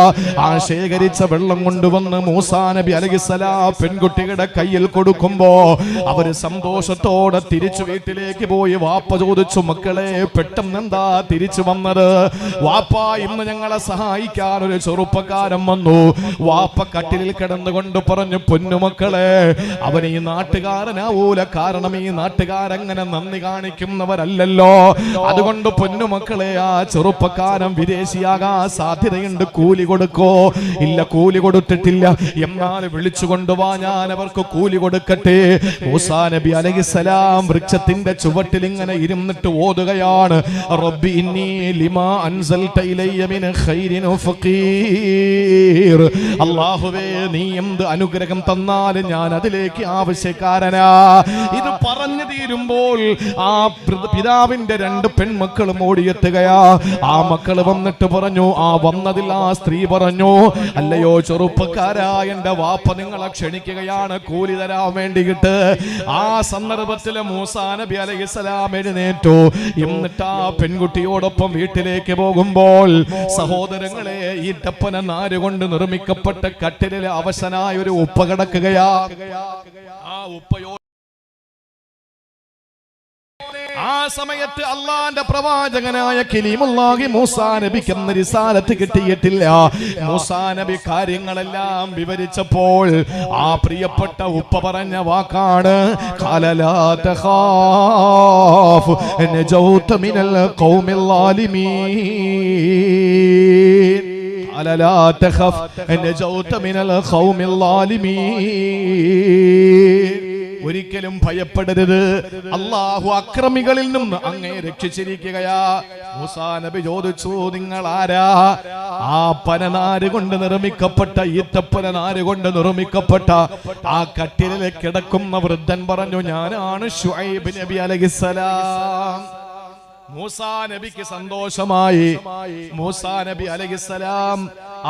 ആ ശേഖരിച്ച വെള്ളം കൊണ്ടുവന്ന് മൂസാ നബി അലൈഹിസ്സലാം പെൺകുട്ടികളുടെ കയ്യിൽ കൊടുക്കുമ്പോ അവര് സന്തോഷത്തോടെ തിരിച്ചു വീട്ടിലേക്ക് പോയി. വാപ്പ ചോദിച്ചു, മക്കളെ പെട്ടെന്ന് എന്താ തിരിച്ചു വന്നത്? വാപ്പ, ഇന്ന് ഞങ്ങളെ സഹായിക്കാൻ ഒരു ചെറുപ്പക്കാരൻ വന്നു. വാപ്പ കട്ടിലിൽ കിടന്നുകൊണ്ട് പറഞ്ഞു, പൊന്നുമക്കളെ, അവൻ ഈ നാട്ടുകാരനാവൂല, കാരണം ഈ നാട്ടുകാരങ്ങനെ നന്ദി കാണിക്കുന്നവരല്ലല്ലോ. അതുകൊണ്ട് പൊന്നുമക്കളെ, ആ ചെറുപ്പക്കാരൻ വിദേശിയാകാൻ സാധ്യതയുണ്ട്, കൂലി കൊടുക്കോ? ഇല്ല, കൂലി കൊടുത്തിട്ടില്ല, എന്നാൽ വിളിച്ചു കൊണ്ടുവാ, ഞാൻ അവർക്ക് കൂലി കൊടുക്കട്ടെ. മൂസാ നബി അലൈഹിസ്സലാം വൃക്ഷത്തിന്റെ ചുവട്ടിൽ ഇങ്ങനെ ഇരുന്നിട്ട് ഓതുകയാണ്, റബ്ബി ഇന്നി ലിമാ അൻസൽത ഇലയ്യ മിൻ ഖൈരിൻ ഫഖീർ. അല്ലാഹുവേ, നീ എന്ത് അനുഗ്രഹം തന്നാലും ഞാൻ അതിലേക്ക് ആവശ്യക്കാരനാ. ഇത് പറഞ്ഞു തീരുമ്പോൾ ആ പിതാവിന്റെ രണ്ട് പെൺമക്കളും ഓടിയെത്തുകയാ. ആ മക്കൾ വന്നിട്ട് പറഞ്ഞു, ആ വന്നതിൽ ആ സ്ത്രീ പറഞ്ഞു, അല്ലയോ ചെറുപ്പക്കാരാ, എന്റെ വാപ്പ നിങ്ങളെ ക്ഷണിക്കുകയാണ് കൂലി തരാൻ വേണ്ടിയിട്ട്. ആ സന്ദർഭത്തിൽ മൂസാ നബി അലൈഹിസ്സലാം എഴുന്നേറ്റു. എന്നിട്ട് ആ പെൺകുട്ടിയോടൊപ്പം വീട്ടിലേക്ക് പോകുമ്പോൾ സഹോദരങ്ങളെ, ഈ ടപ്പന നാരുകൊണ്ട് നിർമ്മിക്കപ്പെട്ട കട്ടിലിലെ അവശനായ ഒരു ഉപ്പ കിടക്കുകയാ. ആ ഉപ്പയോ ആ സമയത്ത് അള്ളാന്റെ പ്രവാചകനായ കലീമുല്ലാഹി മൂസാ നബിക്ക് അന്ന് റിസാലത്ത് കിട്ടിയിട്ടില്ല. മൂസാ നബി കാര്യങ്ങളെല്ലാം വിവരിച്ചപ്പോൾ ആ പ്രിയപ്പെട്ട ഉപ്പ പറഞ്ഞ വാക്കാണ്, ഖാലലാ തഖാഫ് നജൗത മിനൽ ഖൗമിൽ ളാലിമീൻ. ഖാലലാ തഖഫ് നജൗത മിനൽ ഖൗമിൽ ളാലിമീൻ. ഒരിക്കലും ഭയപ്പെടരുത്, അല്ലാഹു അക്രമികളിൽ നിന്ന് അങ്ങേ രക്ഷിച്ചിരിക്കുകയാ. മൂസാ നബി ചോദിച്ചു, നിങ്ങൾ ആരാ? ആ പനനാര് കൊണ്ട് നിർമ്മിക്കപ്പെട്ട, ഈത്തപ്പന നാര് കൊണ്ട് നിർമ്മിക്കപ്പെട്ട ആ കട്ടിലിൽ കിടക്കുന്ന വൃദ്ധൻ പറഞ്ഞു, ഞാനാണ് ശുഐബ് നബി അലൈഹിസ്സലാം. മൂസാ നബിക്ക് സന്തോഷമായി. മൂസാ നബി അലൈഹിസ്സലാം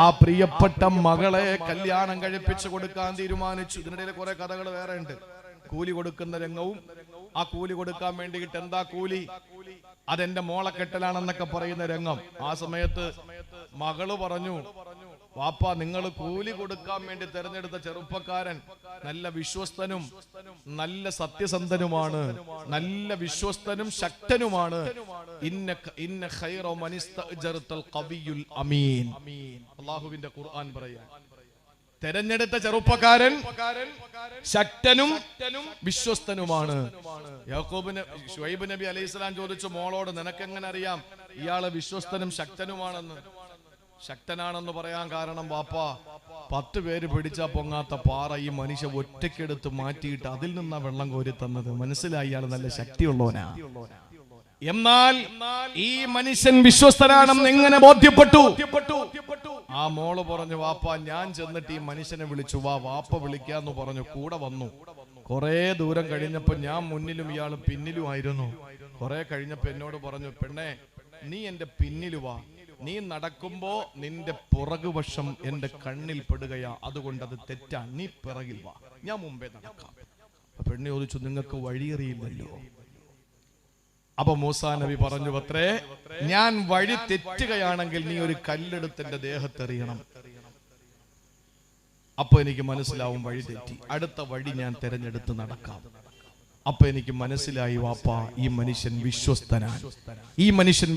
ആ പ്രിയപ്പെട്ട മകളെ കല്യാണം കഴിപ്പിച്ചു കൊടുക്കാൻ തീരുമാനിച്ചു. ഇതിനിടയിൽ കുറെ കഥകൾ വേറെ ഉണ്ട്. കൂലി കൊടുക്കുന്ന രംഗവും, ആ കൂലി കൊടുക്കാൻ വേണ്ടിയിട്ട് എന്താ കൂലി, അതെന്റെ മോളെ കെട്ടലാണെന്നൊക്കെ പറയുന്ന രംഗം. ആ സമയത്ത് മകള് പറഞ്ഞു, വാപ്പ, നിങ്ങൾ കൂലി കൊടുക്കാൻ വേണ്ടി തെരഞ്ഞെടുത്ത ചെറുപ്പക്കാരൻ നല്ല വിശ്വസ്തനും നല്ല സത്യസന്ധനുമാണ്, നല്ല വിശ്വസ്തനും ശക്തനുമാണ്. ഇന്ന ഖൈറ മൻ ഇസ്തഅജർതൽ ഖവിയുൽ അമീൻ. അല്ലാഹുവിന്റെ ഖുർആൻ പറയാ, തെരഞ്ഞെടുത്ത ചെറുപ്പക്കാരൻ ശക്തനും വിശ്വസ്തനുമാണ്. ശുഐബ് നബി അലൈഹിസ്സലാം ചോദിച്ചു, മോളോട് നിനക്കെങ്ങനെ അറിയാം ഇയാള് വിശ്വസ്തനും ശക്തനുമാണെന്ന്? ശക്തനാണെന്ന് പറയാൻ കാരണം, വാപ്പ, 10 പേര് പിടിച്ചാ പൊങ്ങാത്ത പാറ ഈ മനുഷ്യ ഒറ്റയ്ക്കെടുത്ത് മാറ്റിയിട്ട് അതിൽ നിന്നാ വെള്ളം കോരി തന്നത്. മനസ്സിലായി, ഇയാൾ നല്ല ശക്തിയുള്ളവനാ. എന്നാൽ ഈ മനുഷ്യൻ വിശ്വസ്തനാണെന്ന് എങ്ങനെ ബോധ്യപ്പെട്ടു? ആ മോള് പറഞ്ഞു, വാപ്പ, ഞാൻ ചെന്നിട്ട് ഈ മനുഷ്യനെ വിളിച്ചു. വാപ്പ വിളിക്കാന്ന് പറഞ്ഞു. കൂടെ വന്നു. കുറെ ദൂരം കഴിഞ്ഞപ്പോ ഞാൻ മുന്നിലും ഇയാൾ പിന്നിലുമായിരുന്നു. കുറെ കഴിഞ്ഞപ്പോ എന്നോട് പറഞ്ഞു, പെണ്ണെ, നീ എന്റെ പിന്നിലു വാ, നീ നടക്കുമ്പോ നിന്റെ പുറകുവശം എന്റെ കണ്ണിൽ പെടുകയാ, അതുകൊണ്ട് അത് തെറ്റാണ്, നീ പിറകിൽ വാ, ഞാൻ മുമ്പേ നടക്കാം. പെണ്ണ് ചോദിച്ചു, നിങ്ങൾക്ക് വഴിയറിയില്ലല്ലോ? അപ്പൊ മൂസാ നബി പറഞ്ഞു, അത്രേ, ഞാൻ വഴി തെറ്റുകയാണെങ്കിൽ നീ ഒരു കല്ലെടുത്ത് എന്റെ ദേഹത്തെറിയണം, അപ്പൊ എനിക്ക് മനസ്സിലാവും വഴി തെറ്റി, അടുത്ത വഴി ഞാൻ തെരഞ്ഞെടുത്ത് നടക്കാം. അപ്പൊ എനിക്ക് മനസ്സിലായി വാപ്പ ഈ മനുഷ്യൻ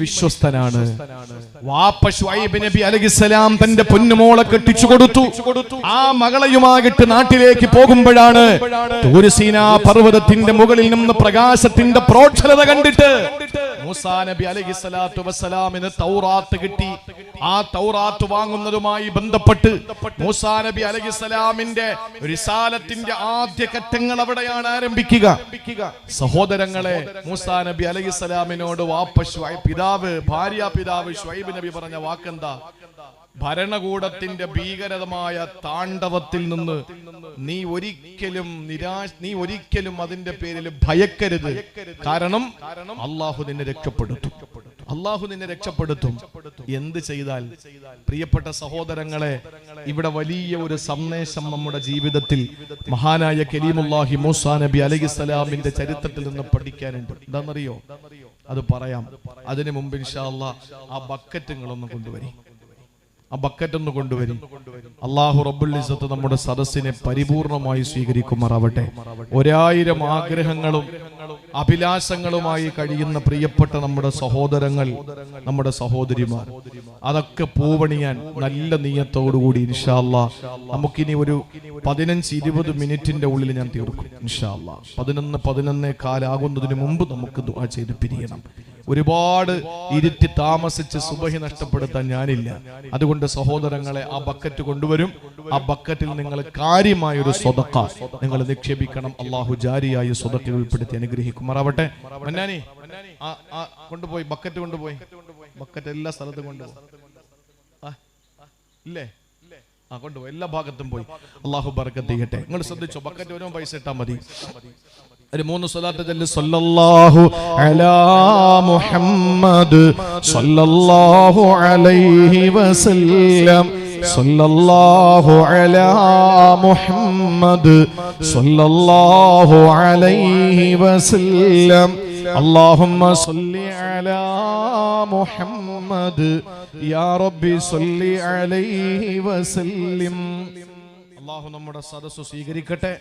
വിശ്വസ്തനാണ്. വാപ്പ ശുഐബ് നബി അലൈഹിസ്സലാം തന്റെ പൊന്നുമോളെ കെട്ടിച്ചു കൊടുത്തു. ആ മകളയുമായിട്ട് നാട്ടിലേക്ക് പോകുമ്പോഴാണ് തൂർ സീനാ പർവ്വതത്തിന്റെ മുകളിൽ നിന്ന് പ്രകാശത്തിന്റെ പ്രോജ്വലത കണ്ടിട്ട് മൂസാ നബി അലൈഹിസ്സലാത്തു വസ്സലാമിന് തൗറാത്ത് കിട്ടി. ആ തൗറാത്ത് വാങ്ങുന്നതുമായി ബന്ധപ്പെട്ട് മൂസാ നബി അലൈഹിസ്സലാമിന്റെ റിസാലത്തിന്റെ ആദ്യ ഘട്ടങ്ങൾ അവിടെയാണ് ആരംഭിക്കുക. സഹോദരങ്ങളെ, മൂസാ നബി അലൈഹിസ്സലാമിനോട് വാപ്പ ഭാര്യാപിതാവ് ശുഐബ് നബി പറഞ്ഞ വാക്കെന്താ? ഭരണകൂടത്തിന്റെ ഭീകരമായ താണ്ഡവത്തിൽ നിന്ന് നീ ഒരിക്കലും അതിന്റെ പേരിൽ ഭയക്കരുത്. കാരണം അള്ളാഹു നിന്നെ രക്ഷപ്പെടുത്തും. എന്ത് ചെയ്താൽ? പ്രിയപ്പെട്ട സഹോദരങ്ങളെ, ഇവിടെ വലിയ ഒരു സന്ദേശം നമ്മുടെ ജീവിതത്തിൽ മഹാനായ കലീമുല്ലാഹി മൂസാ നബി അലൈഹിസ്സലാമിന്റെ ചരിത്രത്തിൽ നിന്ന് പഠിക്കാനുണ്ട്. എന്താണെന്നറിയോ? അത് പറയാം. അതിനു മുമ്പ് ഇൻഷാ അല്ലാഹ് ആ ബക്കറ്റുകളൊന്ന് കൊണ്ടുവരും. അല്ലാഹു റബ്ബുൽ ഇസ്സത്ത് നമ്മുടെ സദസ്സിനെ പരിപൂർണമായി സ്വീകരിക്കുമാറാവട്ടെ. 1000 ആഗ്രഹങ്ങളും അഭിലാഷങ്ങളുമായി കഴിയുന്ന പ്രിയപ്പെട്ട നമ്മുടെ സഹോദരങ്ങൾ, നമ്മുടെ സഹോദരിമാർ, അതൊക്കെ പൂവണിയാൻ നല്ല നിയ്യത്തോടുകൂടി ഇൻഷാ അല്ലാഹ് നമുക്കിനി ഒരു 15-20 മിനിറ്റിന്റെ ഉള്ളിൽ ഞാൻ തീർക്കും ഇൻഷാ അല്ലാഹ്. 11:15 ആകുന്നതിന് മുമ്പ് നമുക്ക് ദുആ ചെയ്ത് പിരിയണം. ഒരുപാട് ഇരുത്തി താമസിച്ച് സുബഹി നഷ്ടപ്പെടുത്താൻ ഞാനില്ല. അതുകൊണ്ട് സഹോദരങ്ങളെ, ആ ബക്കറ്റ് കൊണ്ടുവരും. ആ ബക്കറ്റിൽ നിങ്ങൾ കാര്യമായ ഒരു സ്വതക്ക നിങ്ങൾ നിക്ഷേപിക്കണം. അള്ളാഹു ജാരിയായ സ്വതക്കയിൽ ഉൾപ്പെടുത്തി അനുഗ്രഹിക്കുമാറാവട്ടെ. മന്നാനി കൊണ്ടുപോയി, ബക്കറ്റ് കൊണ്ടുപോയി. ബക്കറ്റ് എല്ലാ സ്ഥലത്തും കൊണ്ടുപോയി ഇല്ലേ? കൊണ്ടുപോയി, എല്ലാ ഭാഗത്തും പോയി. അള്ളാഹു ബർക്കത്ത് ചെയ്യട്ടെ. നിങ്ങൾ ശ്രദ്ധിച്ചോ, ബക്കറ്റ് വരുമ്പോൾ പൈസ ഇട്ടാൽ മതി. ഒരു 3 സ്വലാത്ത് ചൊല്ലി. സല്ലല്ലാഹു അലാ മുഹമ്മദ് സല്ലല്ലാഹു അലൈഹി വസല്ലം. സല്ലല്ലാഹു അലാ മുഹമ്മദ് സല്ലല്ലാഹു അലൈഹി വസല്ലം. അല്ലാഹുമ്മ സല്ലി അലാ മുഹമ്മദ് യാ റബ്ബി സല്ലി അലൈഹി വസല്ലം. അല്ലാഹു നമ്മുടെ സദസ്സ് സ്വീകരിക്കട്ടെ.